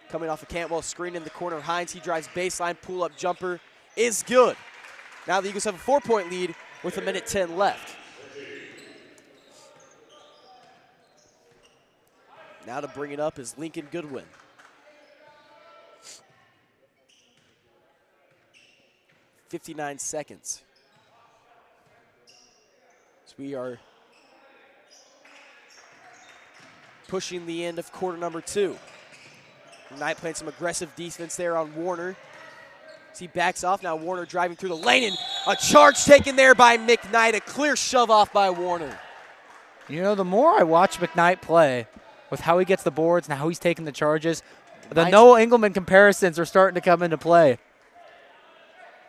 Coming off of Cantwell, screen in the corner. Hines, he drives baseline, pull-up jumper is good. Now the Eagles have a 4-point lead with 1:10 left. Now to bring it up is Lincoln Goodwin. .59 seconds. So we are pushing the end of quarter number 2. Knight playing some aggressive defense there on Warner. As he backs off, now Warner driving through the lane, and a charge taken there by McKnight, a clear shove off by Warner. You know, the more I watch McKnight play, with how he gets the boards and how he's taking the charges, the Noah Engelman comparisons are starting to come into play.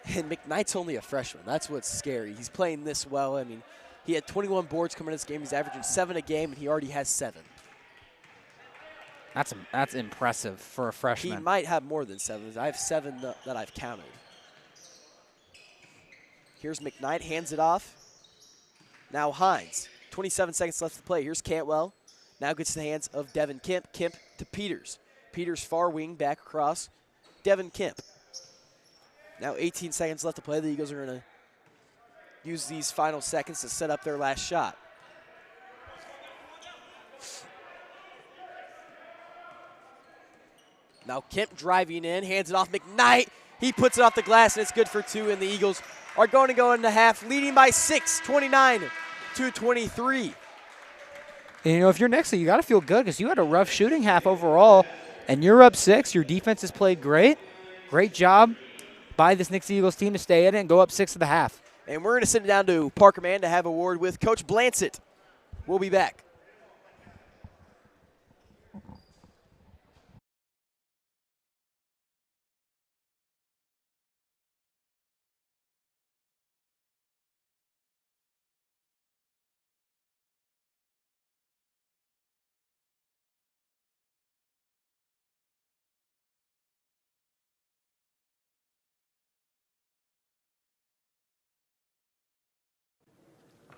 And McKnight's only a freshman. That's what's scary. He's playing this well. I mean, he had 21 boards coming in this game. He's averaging 7 a game, and he already has 7. That's impressive for a freshman. He might have more than 7. I have 7 that I've counted. Here's McKnight, hands it off. Now Hines, 27 seconds left to play. Here's Cantwell. Now gets to the hands of Devin Kemp. Kemp to Peters. Peters far wing, back across. Devin Kemp. Now 18 seconds left to play. The Eagles are going to use these final seconds to set up their last shot. Now Kemp driving in, hands it off McKnight. He puts it off the glass, and it's good for 2, and the Eagles are going to go into half, leading by 6, 29-23. And, you know, if you're Nixa, you got to feel good because you had a rough shooting half overall, and you're up 6. Your defense has played great. Great job by this Nixa Eagles team to stay in it and go up 6 at the half. And we're going to send it down to Parker Mann to have a word with Coach Blansett. We'll be back.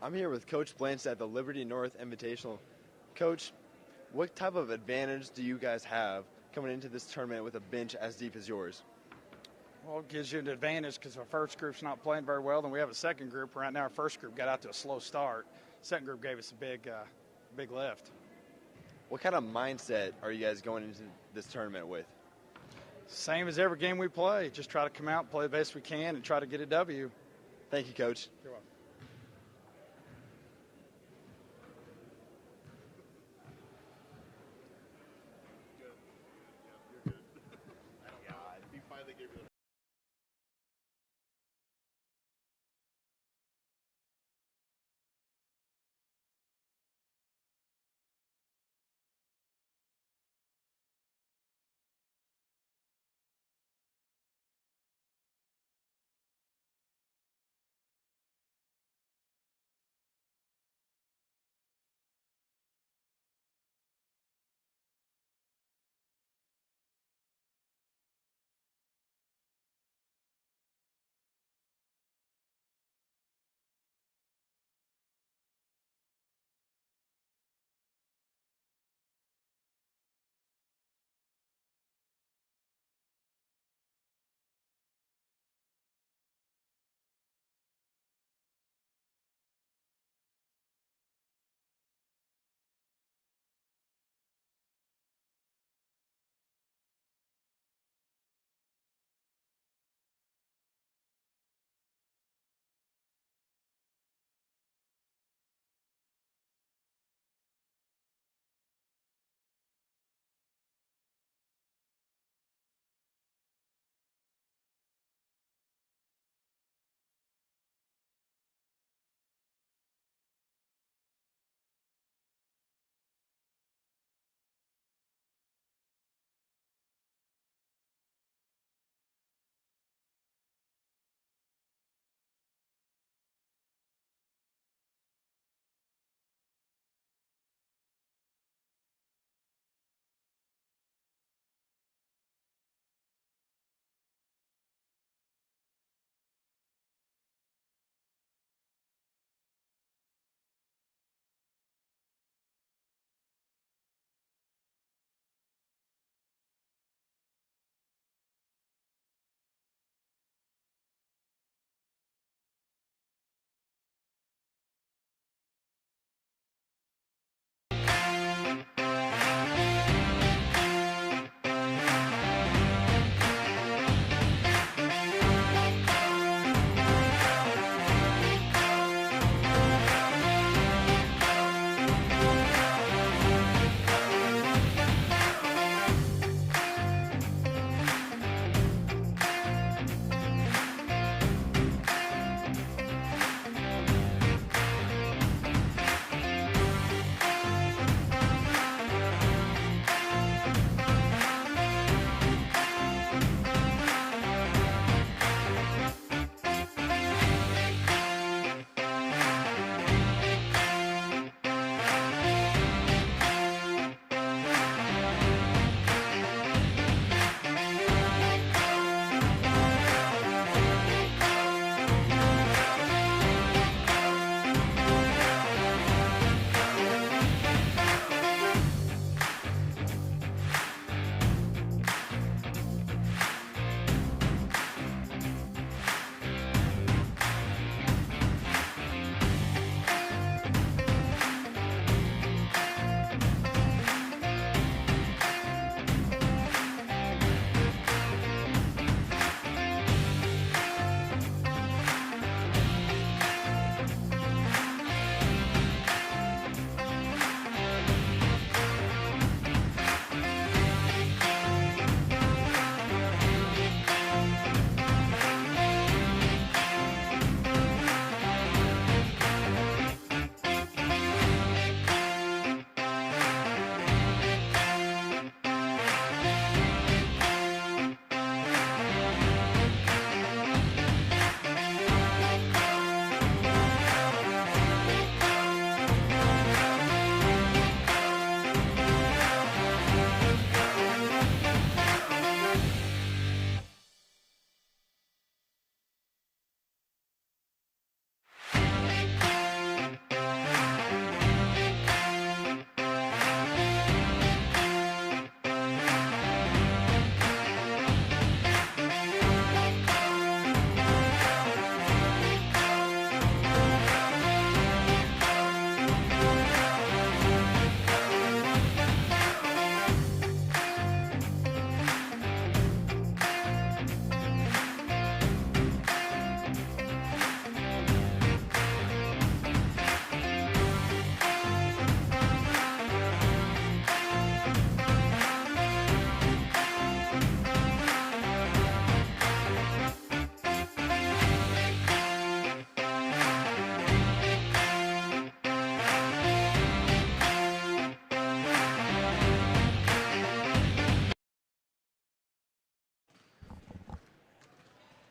I'm here with Coach Blanchett at the Liberty North Invitational. Coach, what type of advantage do you guys have coming into this tournament with a bench as deep as yours? Well, it gives you an advantage because our first group's not playing very well. Then we have a second group. Right now, our first group got out to a slow start. Second group gave us a big lift. What kind of mindset are you guys going into this tournament with? Same as every game we play. Just try to come out, play the best we can, and try to get a W. Thank you, Coach. You're welcome.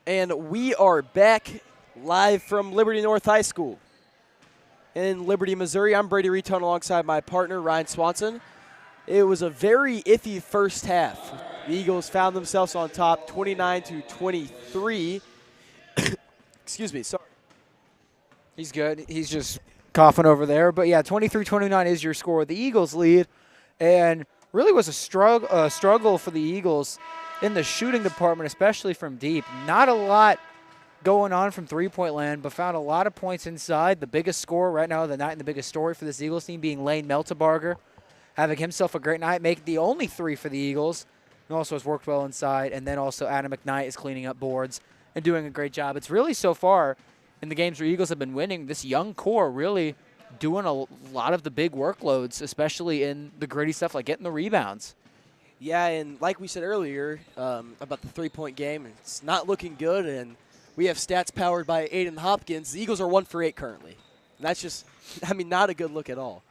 And we are back live from Liberty North High School in Liberty, Missouri. I'm Brady Reton alongside my partner, Ryan Swanson. It was a very iffy first half. The Eagles found themselves on top 29-23. Excuse me, sorry. He's good. He's just coughing over there. But, yeah, 23-29 is your score. The Eagles lead, and really was a struggle for the Eagles in the shooting department, especially from deep. Not a lot going on from three-point land, but found a lot of points inside. The biggest score right now of the night and the biggest story for this Eagles team being Lane Meltebarger, having himself a great night, making the only three for the Eagles, and also has worked well inside. And then also Adam McKnight is cleaning up boards and doing a great job. It's really so far in the games where Eagles have been winning, this young core really doing a lot of the big workloads, especially in the gritty stuff like getting the rebounds. Yeah, and like we said earlier about the three-point game, it's not looking good, and we have stats powered by Aiden Hopkins. The Eagles are 1 for 8 currently. And that's just, not a good look at all.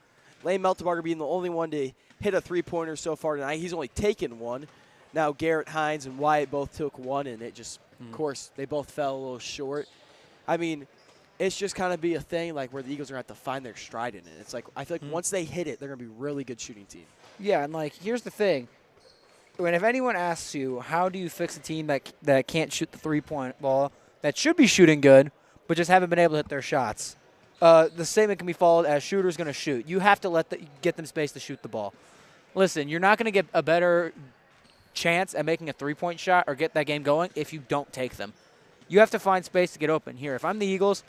Lane Meltebarger being the only one to hit a three-pointer so far tonight. He's only taken one. Now Garrett Hines and Wyatt both took one, and it just, of course, they both fell a little short. It's just kind of be a thing like where the Eagles are going to have to find their stride in it. It's like I feel like once they hit it, they're going to be a really good shooting team. Yeah, and here's the thing. If anyone asks you, how do you fix a team that can't shoot the three-point ball, that should be shooting good, but just haven't been able to hit their shots, the statement can be followed as shooter's going to shoot. You have to get them space to shoot the ball. Listen, you're not going to get a better chance at making a three-point shot or get that game going if you don't take them. You have to find space to get open. Here, if I'm the Eagles,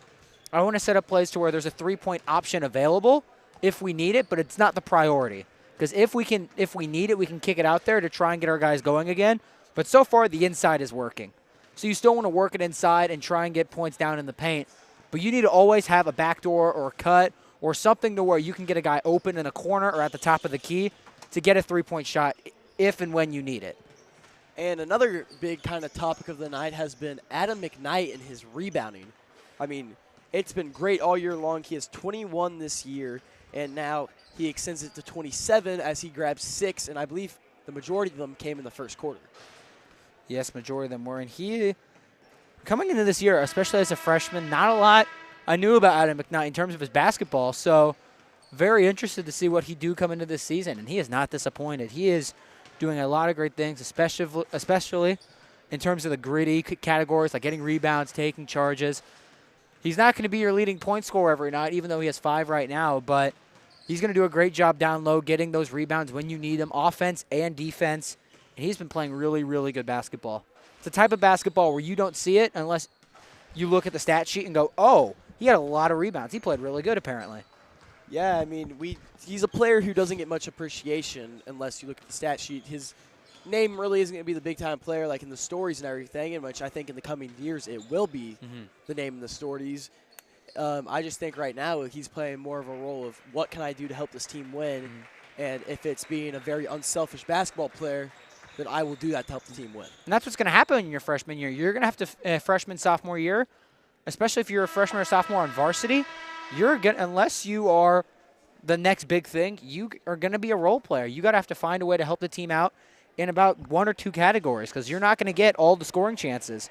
I want to set up plays to where there's a three-point option available if we need it, but it's not the priority. Because if we need it, we can kick it out there to try and get our guys going again. But so far, the inside is working. So you still want to work it inside and try and get points down in the paint. But you need to always have a backdoor or a cut or something to where you can get a guy open in a corner or at the top of the key to get a three-point shot if and when you need it. And another big kind of topic of the night has been Adam McKnight and his rebounding. It's been great all year long. He has 21 this year, and now he extends it to 27 as he grabs 6, and I believe the majority of them came in the first quarter. Yes, majority of them were. And he, coming into this year, especially as a freshman, not a lot I knew about Adam McKnight in terms of his basketball, so very interested to see what he do come into this season, and he is not disappointed. He is doing a lot of great things, especially in terms of the gritty categories, like getting rebounds, taking charges. He's not going to be your leading point scorer every night, even though he has 5 right now, but he's going to do a great job down low, getting those rebounds when you need them, offense and defense, and he's been playing really, really good basketball. It's the type of basketball where you don't see it unless you look at the stat sheet and go, oh, he had a lot of rebounds. He played really good, apparently. Yeah, he's a player who doesn't get much appreciation unless you look at the stat sheet. His name really isn't going to be the big-time player like in the stories and everything, in which I think in the coming years it will be the name in the stories. I just think right now he's playing more of a role of what can I do to help this team win, and if it's being a very unselfish basketball player, then I will do that to help the team win. And that's what's going to happen in your freshman year. You're going to have to, freshman, sophomore year, especially if you're a freshman or sophomore on varsity, unless you are the next big thing, you are going to be a role player. You got to have to find a way to help the team out in about 1 or 2 categories because you're not going to get all the scoring chances.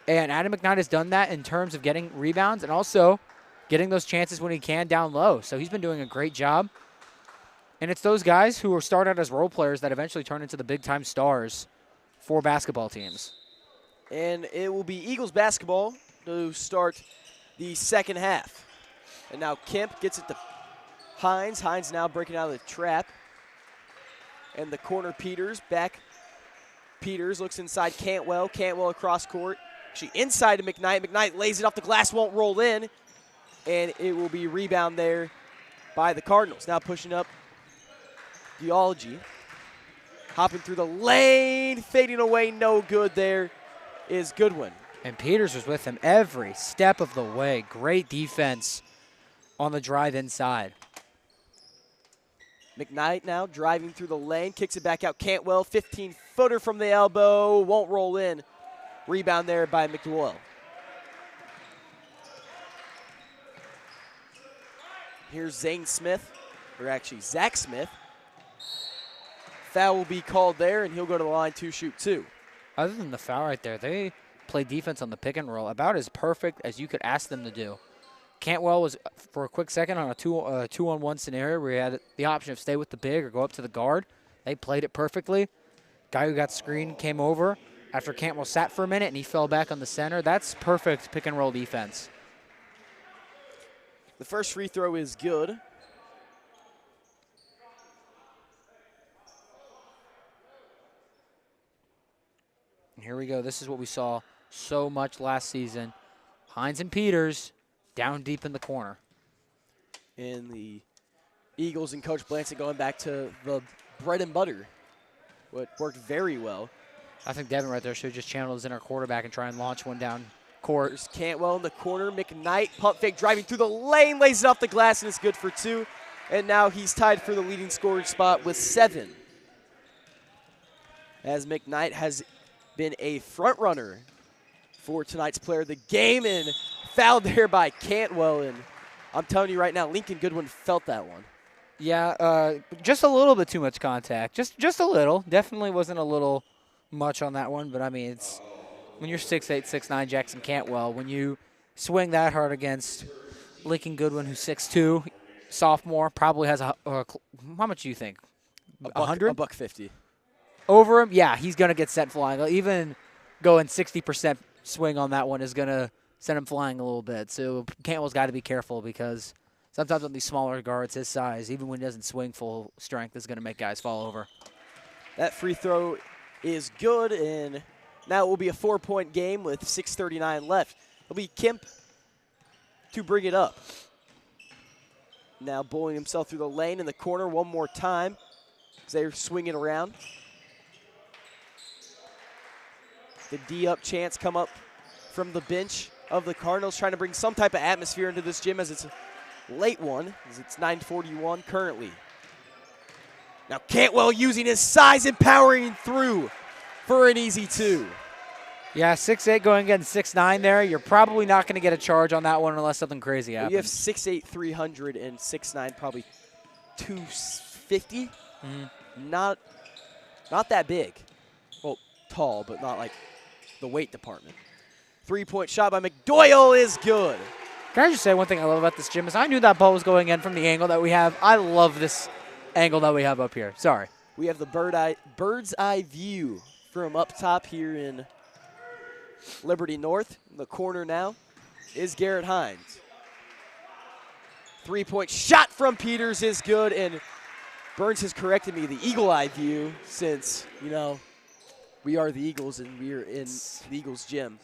And Adam McKnight has done that in terms of getting rebounds and also getting those chances when he can down low. So he's been doing a great job. And it's those guys who are started out as role players that eventually turn into the big-time stars for basketball teams. And it will be Eagles basketball to start the second half. And now Kemp gets it to Hines. Hines now breaking out of the trap. And the corner Peters back. Peters looks inside Cantwell. Cantwell across court. Actually inside to McKnight. McKnight lays it off the glass, won't roll in. And it will be rebound there by the Cardinals. Now pushing up Geology. Hopping through the lane. Fading away, no good there is Goodwin. And Peters was with him every step of the way. Great defense on the drive inside. McKnight now driving through the lane, kicks it back out. Cantwell, 15-footer from the elbow, won't roll in. Rebound there by McDowell. Here's Zane Smith, or actually Zach Smith. Foul will be called there, and he'll go to the line to shoot 2. Other than the foul right there, they play defense on the pick and roll, about as perfect as you could ask them to do. Cantwell was, for a quick second, on a two-on-one scenario where he had the option of stay with the big or go up to the guard. They played it perfectly. Guy who got screened came over after Cantwell sat for a minute, and he fell back on the center. That's perfect pick and roll defense. The first free throw is good. And here we go. This is what we saw so much last season. Hines and Peters down deep in the corner. And the Eagles and Coach Blanchett going back to the bread and butter, what worked very well. I think Devin right there should just channel his inner quarterback and try and launch one down court. There's Cantwell in the corner. McKnight, pump fake, driving through the lane, lays it off the glass, and it's good for 2. And now he's tied for the leading scoring spot with 7. As McKnight has been a front runner for tonight's player of the game, and fouled there by Cantwell. And I'm telling you right now, Lincoln Goodwin felt that one. Yeah, just a little bit too much contact. Just a little. Definitely wasn't a little much on that one, but I mean, it's when you're 6'8", 6'9", Jackson Cantwell, when you swing that hard against Lincoln Goodwin, who's 6'2", sophomore, probably has how much do you think? 100? $150. Over him, yeah, he's going to get sent flying. Even going 60% swing on that one is going to send him flying a little bit. So Cantwell's got to be careful, because sometimes on these smaller guards his size, even when he doesn't swing full strength, is going to make guys fall over. That free throw is good, and now it will be a 4-point game with 6:39 left. It'll be Kemp to bring it up. Now bowling himself through the lane in the corner one more time as they're swinging around. The D-up chants come up from the bench of the Cardinals, trying to bring some type of atmosphere into this gym, as it's a late one, as it's 9:41 currently. Now Cantwell using his size and powering through for an easy 2. Yeah, 6'8" going against 6'9" there. You're probably not going to get a charge on that one unless something crazy happens. You have 6'8", 300, and 6'9", probably 250. Not that big. Well, tall, but not like the weight department. 3-point shot by McDoyle is good. Can I just say one thing I love about this gym is I knew that ball was going in from the angle that we have. I love this angle that we have up here. Sorry. We have the bird's eye view from up top here in Liberty North. In the corner now is Garrett Hines. 3-point shot from Peters is good, and Burns has corrected me, the eagle eye view, since, you know, we are the Eagles and we are in the Eagles gym.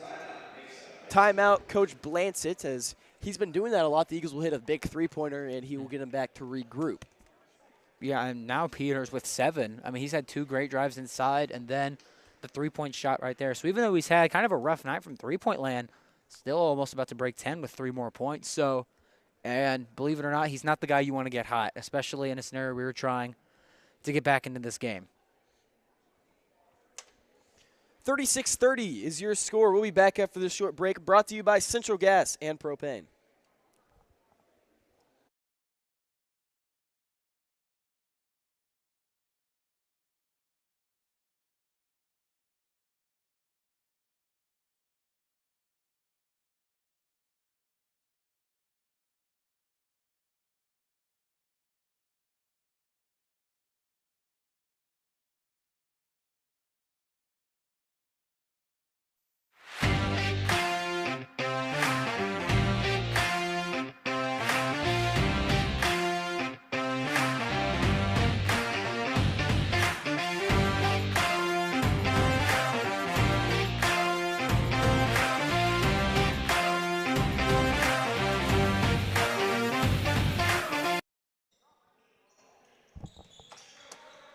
Timeout, Coach Blanchett, as he's been doing that a lot. The Eagles will hit a big 3-pointer, and he will get him back to regroup. Yeah, and now Peters with 7. I mean, he's had 2 great drives inside, and then the 3-point shot right there. So even though he's had kind of a rough night from 3-point land, still almost about to break 10 with 3 more points. So, and believe it or not, he's not the guy you want to get hot, especially in a scenario we were trying to get back into this game. 36-30 is your score. We'll be back after this short break, brought to you by Central Gas and Propane.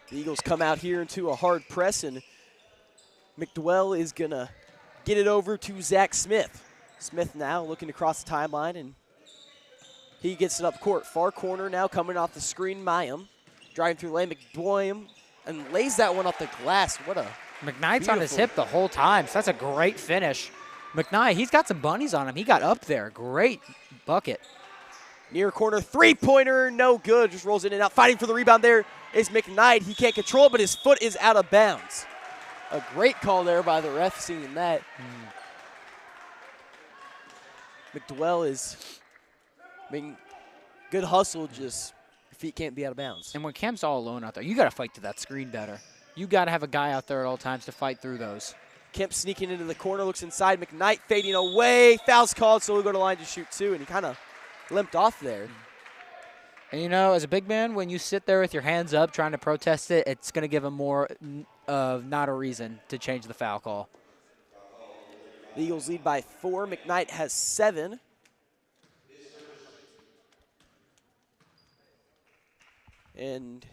The Eagles come out here into a hard press, and McDowell is going to get it over to Zach Smith. Smith now looking across the timeline, and he gets it up court. Far corner now coming off the screen, Mayim. Driving through lane, McDoyle, and lays that one off the glass. What a McKnight's on his hip the whole time, so that's a great finish. McKnight, he's got some bunnies on him. He got up there. Great bucket. Near corner, 3-pointer, no good. Just rolls in and out. Fighting for the rebound there is McKnight. He can't control it, but his foot is out of bounds. A great call there by the ref, seeing that. McDwell is making good hustle, just your feet can't be out of bounds. And when Kemp's all alone out there, you got to fight to that screen better. You got to have a guy out there at all times to fight through those. Kemp sneaking into the corner, looks inside. McKnight fading away. Foul's called, so he'll go to line to shoot two, and he kind of limped off there. And, you know, as a big man, when you sit there with your hands up trying to protest it, it's going to give him more of not a reason to change the foul call. The Eagles lead by 4. McKnight has 7. And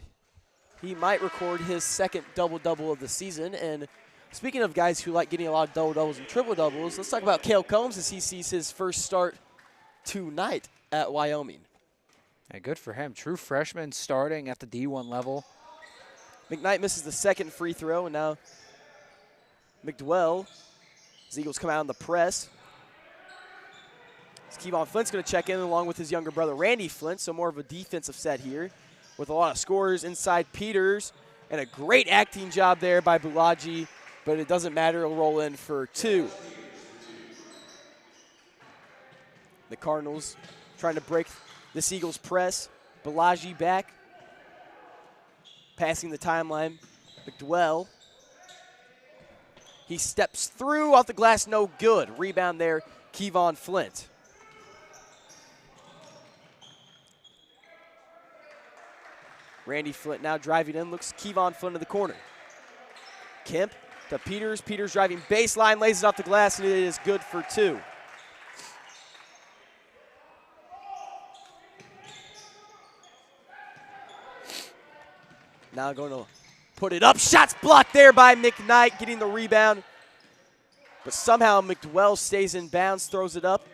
he might record his second double-double of the season. And speaking of guys who like getting a lot of double-doubles and triple-doubles, let's talk about Cale Combs as he sees his first start tonight at Wyoming. Hey, good for him. True freshman starting at the D1 level. McKnight misses the second free throw, and now McDwell, as Eagles come out on the press. Kevon Flint's going to check in along with his younger brother Randy Flint, so more of a defensive set here with a lot of scorers inside Peters, and a great acting job there by Bulaji, but it doesn't matter. He'll roll in for 2. The Cardinals trying to break this Eagles press. Balaji back. Passing the timeline. McDwell. He steps through off the glass, no good. Rebound there, Kevon Flint. Randy Flint now driving in, looks Kevon Flint in the corner. Kemp to Peters. Peters driving baseline, lays it off the glass, and it is good for 2. Now going to put it up. Shots blocked there by McKnight, getting the rebound. But somehow McDwell stays in bounds, throws it up.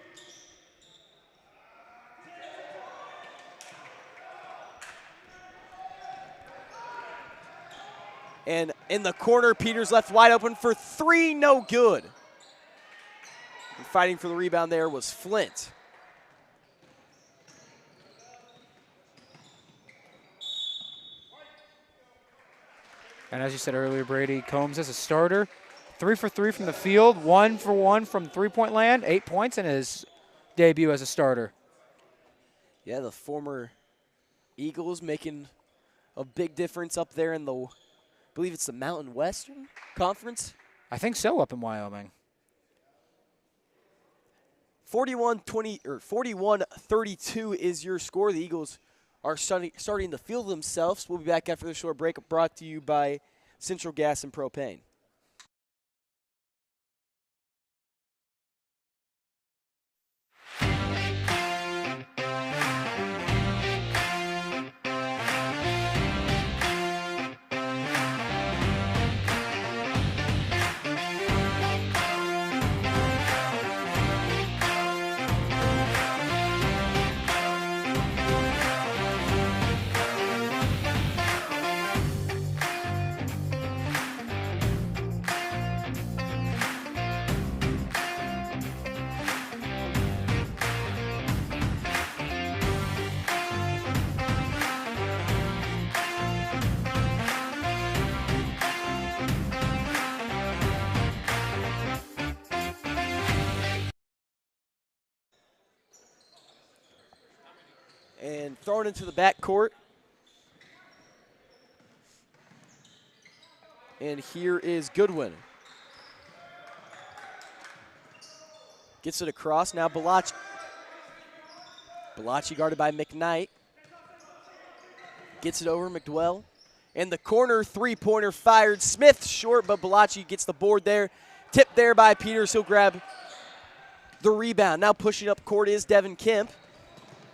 And in the corner, Peters left wide open for 3, no good. And fighting for the rebound there was Flint. And as you said earlier, Brady, Combs as a starter, 3 for 3 from the field, 1 for 1 from three-point land, 8 points in his debut as a starter. Yeah, the former Eagles making a big difference up there in the, I believe it's the Mountain Western Conference. I think so, up in Wyoming. 41-32 is your score. The Eagles are starting to feel themselves. We'll be back after the short break, brought to you by Central Gas and Propane. And thrown into the backcourt. And here is Goodwin. Gets it across. Now Balachi. Balachi guarded by McKnight. Gets it over McDwell. In the corner, three-pointer fired. Smith short, but Balachi gets the board there. Tipped there by Peters. He'll grab the rebound. Now pushing up court is Devin Kemp.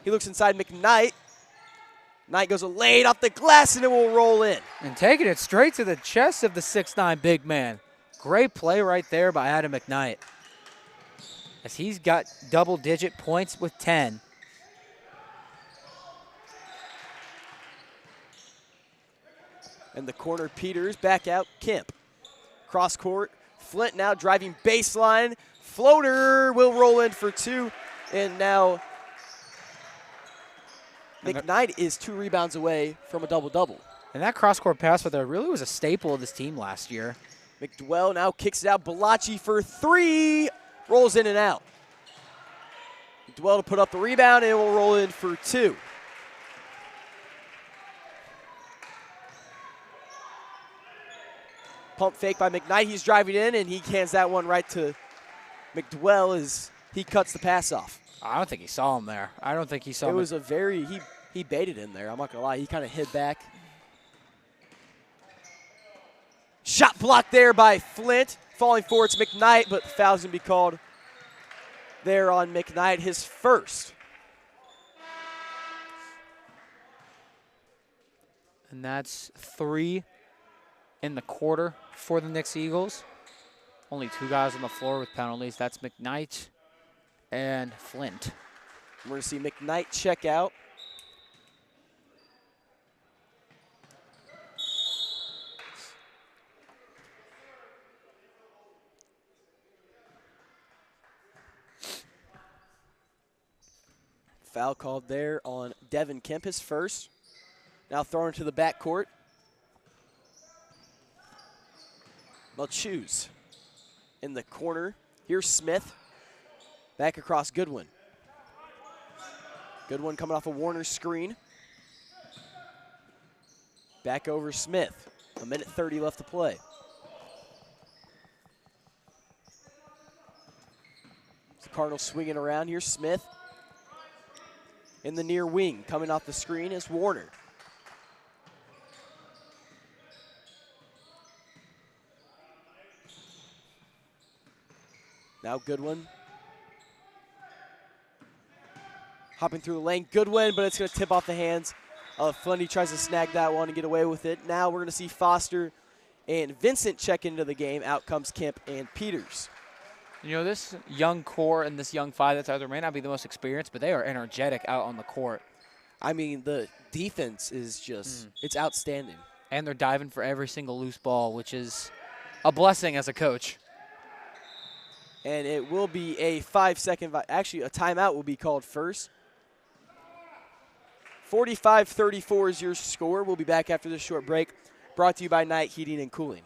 He looks inside McKnight. Knight goes late off the glass, and it will roll in. And taking it straight to the chest of the 6'9" big man. Great play right there by Adam McKnight, as he's got double-digit points with 10. In the corner, Peters, back out, Kemp. Cross court, Flint now driving baseline. Floater will roll in for 2, and now McKnight is 2 rebounds away from a double-double. And that cross-court pass with her really was a staple of this team last year. McDwell now kicks it out. Balachi for 3. Rolls in and out. Dwell to put up the rebound, and it will roll in for 2. Pump fake by McKnight. He's driving in, and he hands that one right to McDwell as he cuts the pass off. I don't think he saw him there. I don't think he saw him. It was a very, he baited him there. I'm not going to lie. He kind of hid back. Shot blocked there by Flint. Falling forward, it's McKnight, but the foul's going to be called there on McKnight, his first. And that's 3 in the quarter for the Nixa Eagles. Only 2 guys on the floor with penalties. That's McKnight and Flint. We're going to see McKnight check out. Foul called there on Devin Kemp, his first. Now thrown to the backcourt. Malchoose in the corner. Here's Smith. Back across Goodwin. Goodwin coming off a Warner screen. Back over Smith. 1:30 left to play. The Cardinals swinging around here. Smith in the near wing. Coming off the screen is Warner. Now Goodwin. Hopping through the lane. Goodwin, but it's going to tip off the hands of Flint. He tries to snag that one and get away with it. Now we're going to see Foster and Vincent check into the game. Out comes Kemp and Peters. You know, this young core and this young 5 that's out there may not be the most experienced, but they are energetic out on the court. I mean, the defense is just, it's outstanding. And they're diving for every single loose ball, which is a blessing as a coach. And it will be a 5-second, actually a timeout will be called first. 45-34 is your score. We'll be back after this short break. Brought to you by Night Heating and Cooling.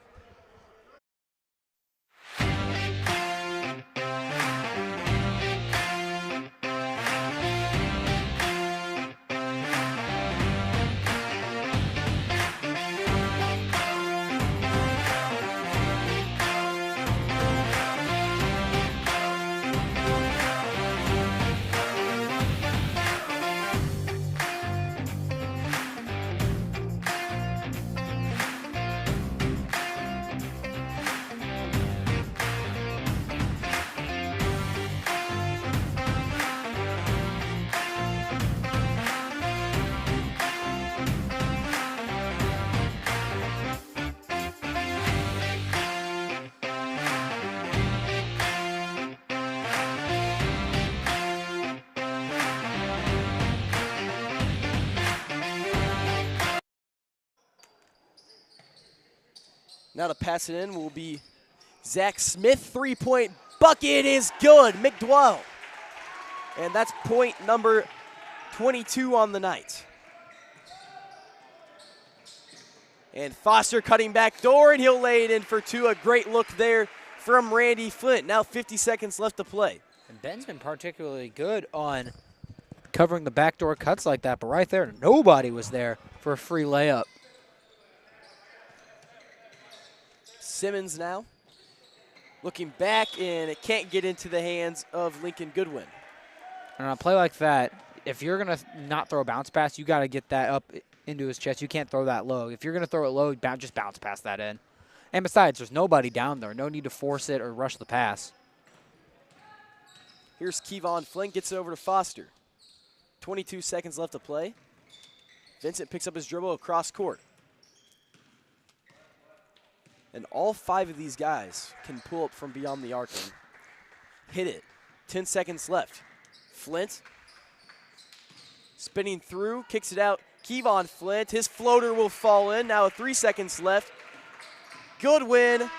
Now to pass it in will be Zach Smith. 3-point bucket is good. McDwell. And that's point number 22 on the night. And Foster cutting back door, and he'll lay it in for 2. A great look there from Randy Flint. Now 50 seconds left to play. And Ben's been particularly good on covering the backdoor cuts like that, but right there, nobody was there for a free layup. Simmons now looking back, and it can't get into the hands of Lincoln Goodwin. And on a play like that, if you're going to not throw a bounce pass, you got to get that up into his chest. You can't throw that low. If you're going to throw it low, just bounce past that in. And besides, there's nobody down there. No need to force it or rush the pass. Here's Kevon Flint, gets it over to Foster. 22 seconds left to play. Vincent picks up his dribble across court. And all 5 of these guys can pull up from beyond the arc and hit it. 10 seconds left. Flint spinning through, kicks it out. Kevon Flint, his floater will fall in. Now 3 seconds left. Goodwin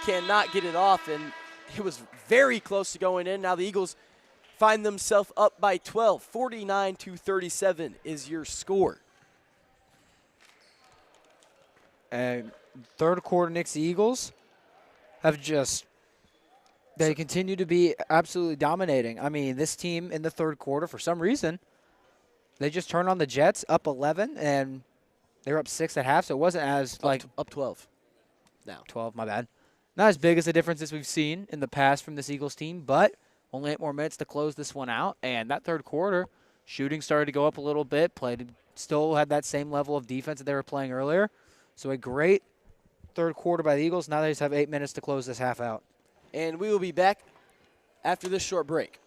cannot get it off, and it was very close to going in. Now the Eagles find themselves up by 12. 49-37 is your score. And third quarter Nixa Eagles have just They continue to be absolutely dominating. I mean, this team in the third quarter, for some reason, they just turned on the Jets, up 11, and they were up 6 at half, so it wasn't as, up 12 now. 12, my bad. Not as big as the differences we've seen in the past from this Eagles team, but only 8 more minutes to close this one out. And that third quarter, shooting started to go up a little bit, still had that same level of defense that they were playing earlier. So a great third quarter by the Eagles. Now they just have 8 minutes to close this half out. And we will be back after this short break.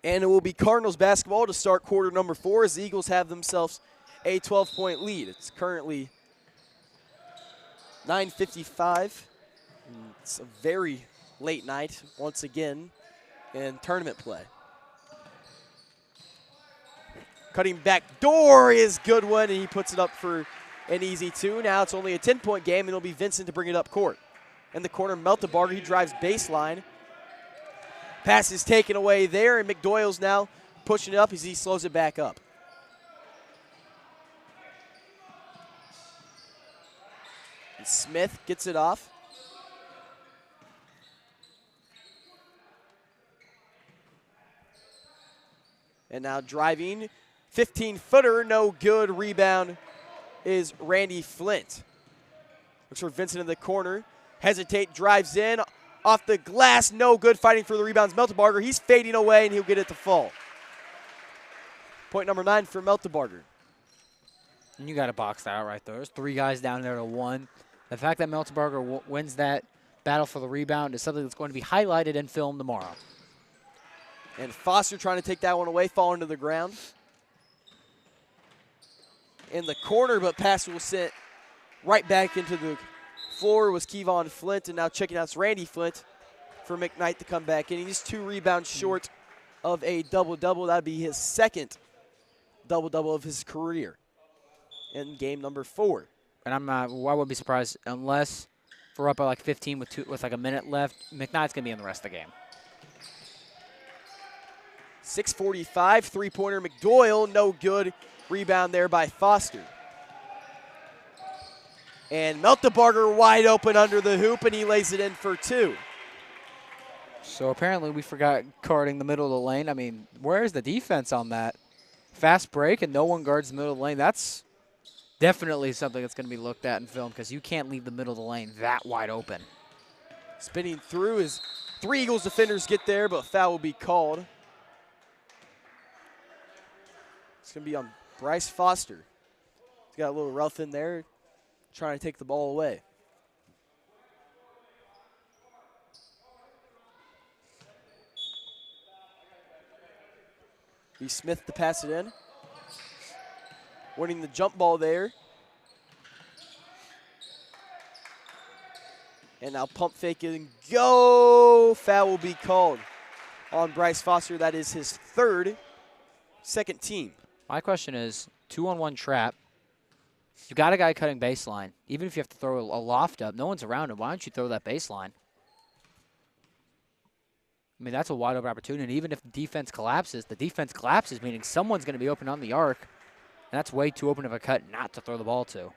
And it will be Cardinals basketball to start quarter number 4 as the Eagles have themselves a 12-point lead. It's currently 9:55. It's a very late night once again in tournament play. Cutting back door is good one, and he puts it up for an easy 2. Now it's only a 10-point game, and it'll be Vincent to bring it up court. In the corner, Meltebarger, he drives baseline. Pass is taken away there, and McDoyle's now pushing it up as he slows it back up. And Smith gets it off. And now driving, 15-footer, no good. Rebound is Randy Flint. Looks for Vincent in the corner. Hesitate, drives in. Off the glass, no good. Fighting for the rebounds, Meltebarger. He's fading away, and he'll get it to fall. Point number 9 for Meltebarger. And you got to box that out right there. There's 3 guys down there to 1. The fact that Meltebarger wins that battle for the rebound is something that's going to be highlighted in film tomorrow. And Foster trying to take that one away, falling to the ground. In the corner, but pass will sit right back into the floor was Kevon Flint, and now checking out Randy Flint for McKnight to come back in. He's 2 rebounds short of a double-double. That would be his second double-double of his career in game number 4. And I wouldn't be surprised unless we're up by like 15 with like a minute left. McKnight's going to be in the rest of the game. 6:45, three-pointer McDoyle, no good. Rebound there by Foster. And Meltebarger wide open under the hoop, and he lays it in for 2. So apparently we forgot guarding the middle of the lane. I mean, where's the defense on that? Fast break and no one guards the middle of the lane. That's definitely something that's going to be looked at in film because you can't leave the middle of the lane that wide open. Spinning through as 3 Eagles defenders get there, but foul will be called. It's going to be on Bryce Foster. He's got a little rough in there, trying to take the ball away. B. Smith to pass it in. Winning the jump ball there. And now pump fake and go. Foul will be called on Bryce Foster. That is his 3rd, second team. My question is, 2-on-1 trap. You got a guy cutting baseline. Even if you have to throw a loft up, no one's around him. Why don't you throw that baseline? I mean, that's a wide open opportunity. And even if the defense collapses, meaning someone's going to be open on the arc. And that's way too open of a cut not to throw the ball to.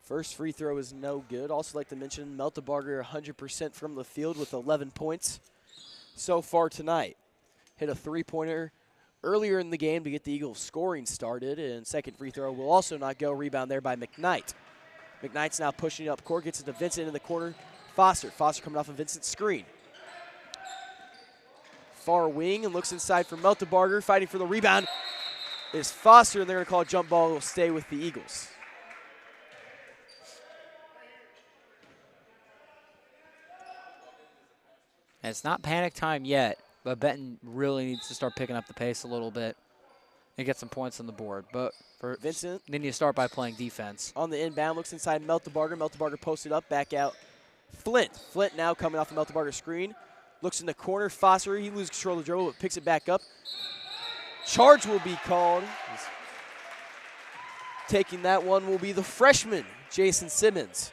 First free throw is no good. Also like to mention Meltebarger 100% from the field with 11 points so far tonight. Hit a 3-pointer earlier in the game to get the Eagles scoring started, and second free throw will also not go. Rebound there by McKnight. McKnight's now pushing up court, gets it to Vincent in the corner. Foster coming off of Vincent's screen. Far wing and looks inside for Meltebarger. Fighting for the rebound is Foster, and they're going to call a jump ball. It will stay with the Eagles. And it's not panic time yet. But Benton really needs to start picking up the pace a little bit and get some points on the board. But for Vincent, they need to start by playing defense. on the inbound, looks inside Meltebarger. Meltebarger posted up, back out. Flint now coming off the Meltebarger screen. Looks in the corner. Foster, he loses control of the dribble, but picks it back up. Charge will be called. Taking that one will be the freshman, Jason Simmons.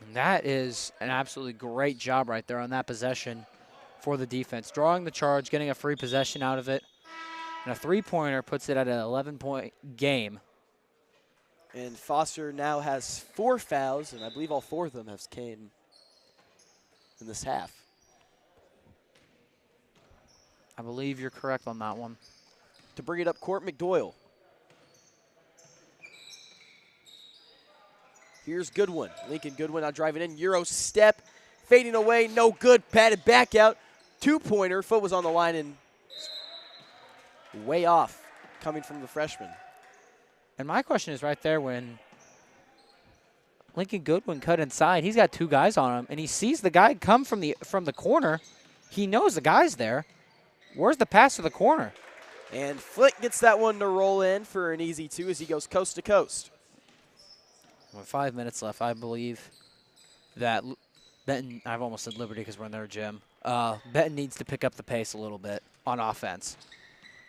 And that is an absolutely great job right there on that possession for the defense. Drawing the charge, getting a free possession out of it. And a three-pointer puts it at an 11-point game. And Foster now has 4 fouls, and I believe all 4 of them have came in this half. I believe you're correct on that one. To bring it up court, McDoyle. Here's Goodwin. Lincoln Goodwin now driving in. Euro step. Fading away. No good. Patted back out. 2-pointer. Foot was on the line and way off coming from the freshman. And my question is right there, when Lincoln Goodwin cut inside, he's got 2 guys on him, and he sees the guy come from the corner. He knows the guy's there. Where's the pass to the corner? And Flick gets that one to roll in for an easy 2 as he goes coast to coast. With 5 minutes left, I believe that Benton, I've almost said Liberty because we're in their gym, Benton needs to pick up the pace a little bit on offense.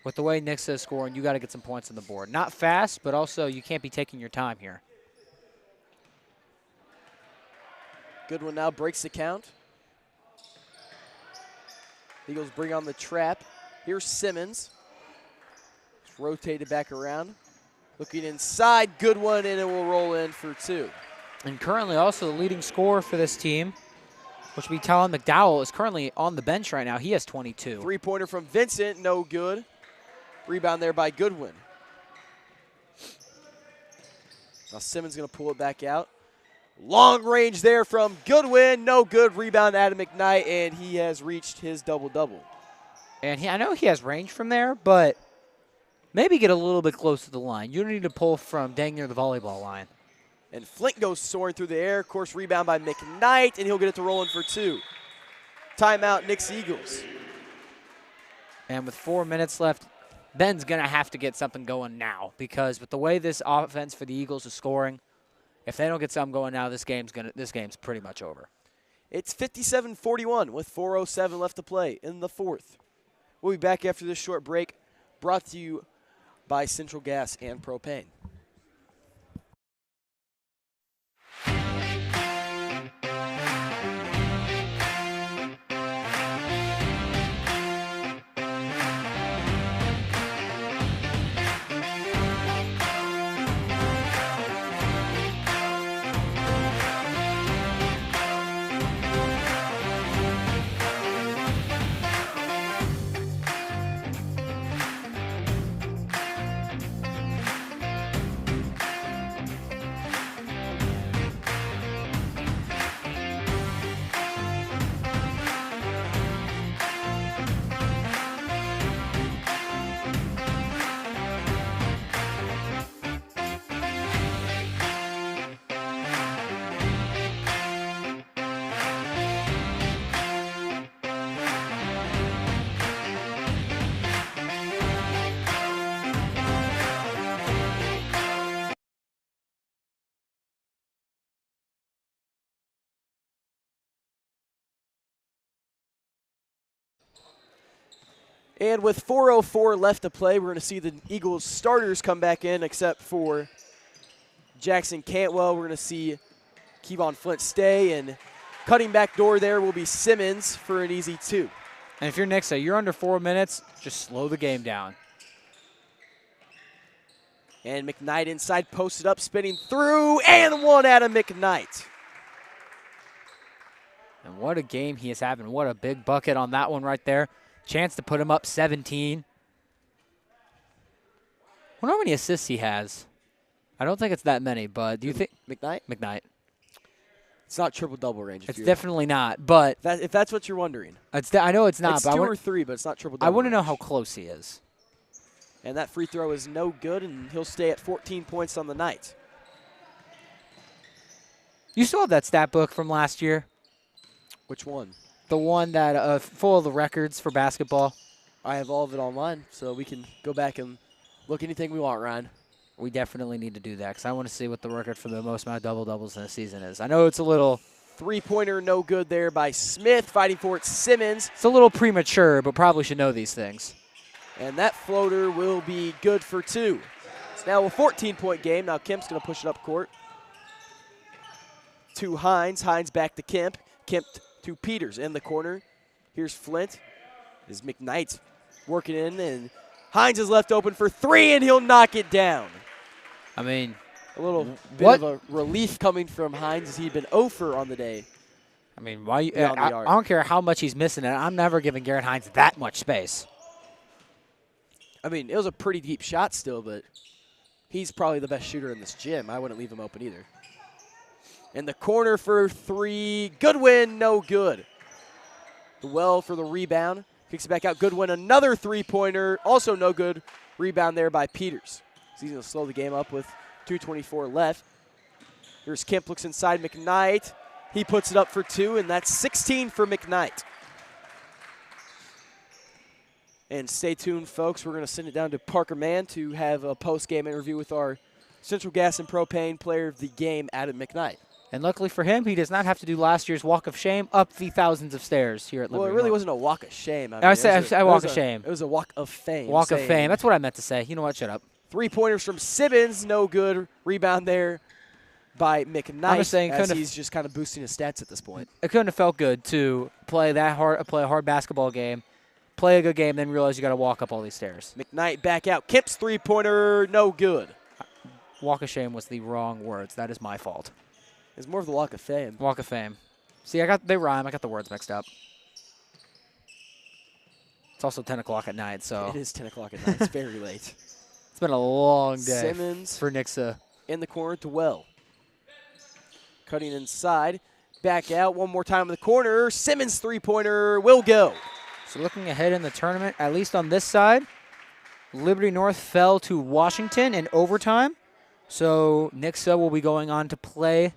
With the way Nixa is scoring, you got to get some points on the board. Not fast, but also you can't be taking your time here. Goodwin now breaks the count. Eagles bring on the trap. Here's Simmons. It's rotated back around. Looking inside, Goodwin, and it will roll in for 2. And currently also the leading scorer for this team, which would be Talon McDowell, is currently on the bench right now. He has 22. 3-pointer from Vincent, no good. Rebound there by Goodwin. Now Simmons going to pull it back out. Long range there from Goodwin, no good. Rebound Adam McKnight, and he has reached his double-double. And I know he has range from there, but maybe get a little bit close to the line. You don't need to pull from dang near the volleyball line. And Flint goes soaring through the air. Of course, rebound by McKnight, and he'll get it to roll in for 2. Timeout, Nixa Eagles. And with 4 minutes left, Ben's going to have to get something going now, because with the way this offense for the Eagles is scoring, if they don't get something going now, this game's pretty much over. It's 57-41 with 4:07 left to play in the 4th. We'll be back after this short break, brought to you by Central Gas and Propane. And with 4:04 left to play, we're going to see the Eagles starters come back in, except for Jackson Cantwell. We're going to see Kevon Flint stay, and cutting back door there will be Simmons for an easy 2. And if you're Nixa, you're under 4 minutes, just slow the game down. And McKnight inside, posted up, spinning through, and one out of McKnight. And what a game he is having. What a big bucket on that one right there. Chance to put him up 17. I wonder how many assists he has. I don't think it's that many, but do you think? McKnight? McKnight. It's not triple-double range. It's definitely not, but. If that's what you're wondering. I know it's not. It's but 2 or 3, but it's not triple-double I want to range. know how close he is. And that free throw is no good, and he'll stay at 14 points on the night. You still have that stat book from last year? Which one? The one that full of the records for basketball. I have all of it online, so we can go back and look anything we want, Ryan. We definitely need to do that because I want to see what the record for the most amount of double-doubles in a season is. I know it's a little... Three-pointer no good there by Smith. Fighting for it, Simmons. It's a little premature, but probably should know these things. And that floater will be good for 2. It's now a 14-point game. Now Kemp's going to push it up court. To Hines. Hines back to Kemp. Kemp to Peters in the corner. Here's Flint. Is McKnight working in, and Hines is left open for 3, and he'll knock it down. I mean, a little bit of a relief coming from Hines as he'd been 0 for on the day. I mean, why? I don't care how much he's missing it. I'm never giving Garrett Hines that much space. I mean, it was a pretty deep shot still, but he's probably the best shooter in this gym. I wouldn't leave him open either. In the corner for 3, Goodwin, no good. Well for the rebound, kicks it back out. Goodwin, another three-pointer, also no good. Rebound there by Peters. So he's going to slow the game up with 2:24 left. Here's Kemp, looks inside McKnight. He puts it up for 2, and that's 16 for McKnight. And stay tuned, folks. We're going to send it down to Parker Mann to have a post-game interview with our Central Gas and Propane player of the game, Adam McKnight. And luckily for him, he does not have to do last year's walk of shame up the thousands of stairs here at Liberty. Well, it really North. wasn't a walk of shame. I said walk of shame. It was a walk of fame. Walk of fame. That's what I meant to say. You know what? Shut up. Three-pointers from Simmons, no good. Rebound there by McKnight as he's just kind of boosting his stats at this point. It couldn't have felt good to play a hard basketball game, play a good game, then realize you got to walk up all these stairs. McKnight back out. Kemp's three-pointer, no good. Walk of shame was the wrong words. That is my fault. It's more of the walk of fame. Walk of fame. See, they rhyme. I got the words mixed up. It's also 10 o'clock at night, so. It is 10 o'clock at night. It's very late. It's been a long day Simmons for Nixa. In the corner to Well. Cutting inside. Back out. One more time in the corner. Simmons three-pointer will go. So looking ahead in the tournament, at least on this side, Liberty North fell to Washington in overtime. So Nixa will be going on to play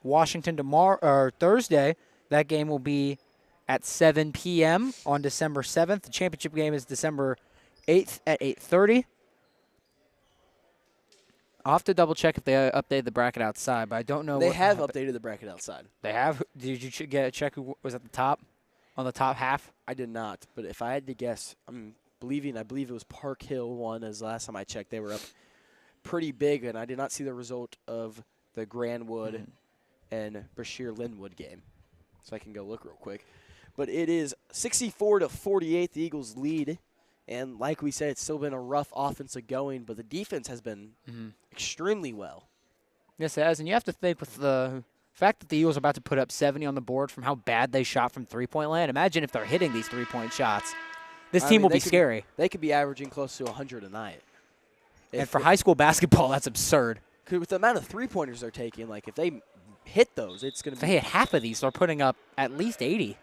Washington tomorrow or Thursday. That game will be at 7 p.m. on December 7th. The championship game is December 8th at 8:30. I'll have to double check if they updated the bracket outside, but I don't know. They have updated the bracket outside. They have? Did you get a check who was at the top, on the top half? I did not, but if I had to guess, I believe it was Park Hill won, as last time I checked. They were up pretty big, and I did not see the result of the Granwood and Brashear Linwood game. So I can go look real quick. But it is 64-48, the Eagles lead. And like we said, it's still been a rough offensive going, but the defense has been extremely well. Yes, it has. And you have to think with the fact that the Eagles are about to put up 70 on the board from how bad they shot from three-point land. Imagine if they're hitting these three-point shots. This team will be scary. They could be averaging close to 100 a night. And for high school basketball, that's absurd. With the amount of three-pointers they're taking, like if they hit those, it's going to be. If they hit half of these, they're putting up at least 80.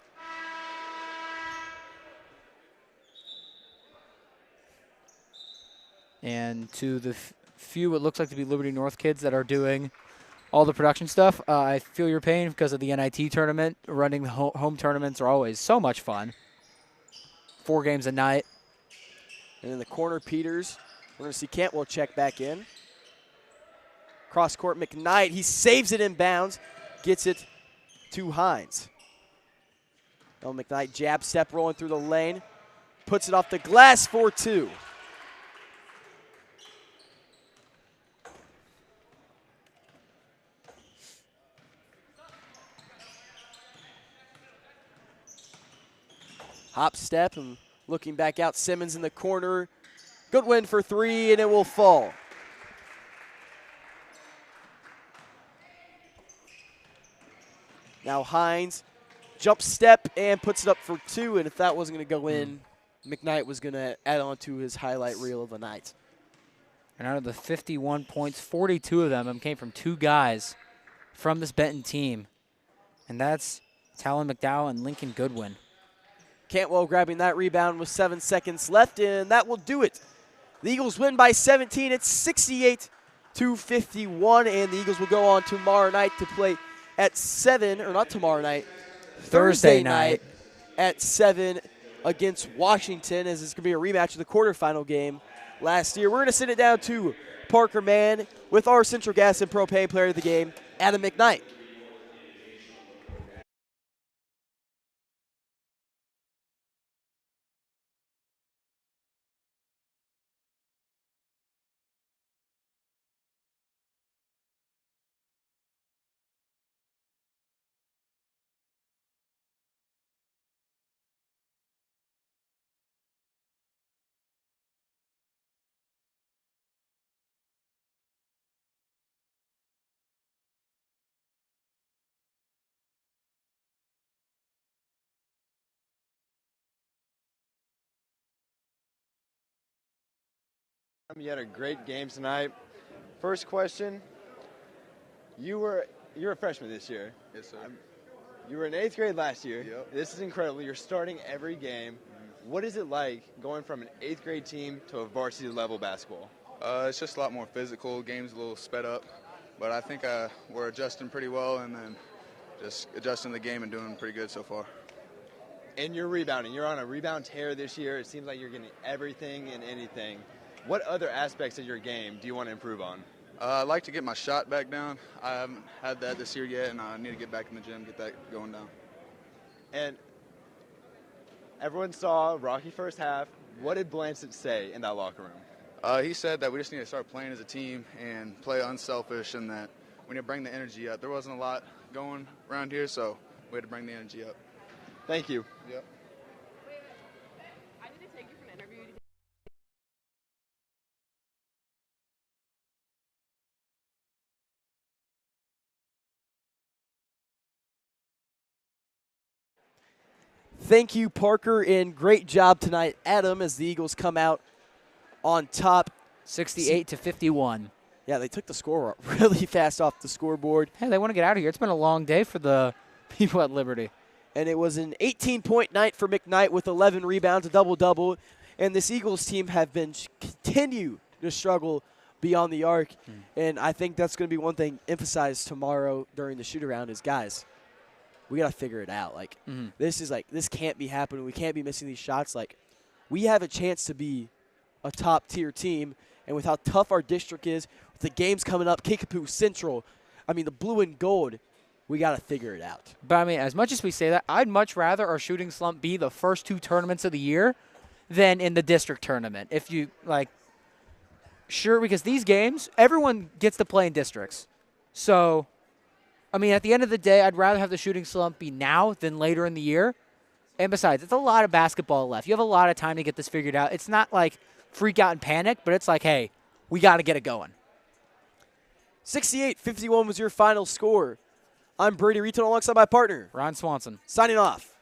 And to the few, it looks like to be Liberty North kids that are doing all the production stuff, I feel your pain because of the NIT tournament. Running the home tournaments are always so much fun. 4 games a night. And in the corner, Peters. We're going to see Cantwell check back in. Cross court, McKnight. He saves it in bounds. Gets it to Hines. Oh, McKnight jab step rolling through the lane. Puts it off the glass for 2. Hop step and looking back out. Simmons in the corner. Good win for 3, and it will fall. Now Hines, jump step, and puts it up for 2, and if that wasn't going to go in, McKnight was going to add on to his highlight reel of the night. And out of the 51 points, 42 of them came from 2 guys from this Benton team, and that's Talon McDowell and Lincoln Goodwin. Cantwell grabbing that rebound with 7 seconds left, and that will do it. The Eagles win by 17. It's 68-51, and the Eagles will go on tomorrow night to play at 7, or not tomorrow night, Thursday night at 7 against Washington, as it's going to be a rematch of the quarterfinal game last year. We're going to send it down to Parker Mann with our Central Gas and Propane player of the game, Adam McKnight. You had a great game tonight. First question, you're a freshman this year. Yes, sir. You were in 8th grade last year. Yep. This is incredible. You're starting every game. What is it like going from an 8th grade team to a varsity level basketball? It's just a lot more physical. Game's a little sped up, but I think we're adjusting pretty well, and then just adjusting the game and doing pretty good so far. And you're rebounding. You're on a rebound tear this year. It seems like you're getting everything and anything. What other aspects of your game do you want to improve on? I'd like to get my shot back down. I haven't had that this year yet, and I need to get back in the gym, get that going down. And everyone saw Rocky first half. What did Blanchett say in that locker room? He said that we just need to start playing as a team and play unselfish, and that we need to bring the energy up. There wasn't a lot going around here, so we had to bring the energy up. Thank you. Yep. I need to take you for an interview. Thank you, Parker, and great job tonight, Adam, as the Eagles come out on top. 68-51. Yeah, they took the score really fast off the scoreboard. Hey, they want to get out of here. It's been a long day for the people at Liberty. And it was an 18-point night for McKnight with 11 rebounds, a double-double. And this Eagles team have been continue to struggle beyond the arc. And I think that's going to be one thing emphasized tomorrow during the shoot-around is, guys, we got to figure it out. Like, this can't be happening. We can't be missing these shots. Like, we have a chance to be a top-tier team. And with how tough our district is, with the games coming up, Kickapoo Central, I mean, the blue and gold, we got to figure it out. But, I mean, as much as we say that, I'd much rather our shooting slump be the first 2 tournaments of the year than in the district tournament. If you, like, sure, because these games, everyone gets to play in districts. So, I mean, at the end of the day, I'd rather have the shooting slump be now than later in the year. And besides, it's a lot of basketball left. You have a lot of time to get this figured out. It's not like freak out and panic, but it's like, hey, we got to get it going. 68-51 was your final score. I'm Brady Reaton alongside my partner, Ron Swanson. signing off.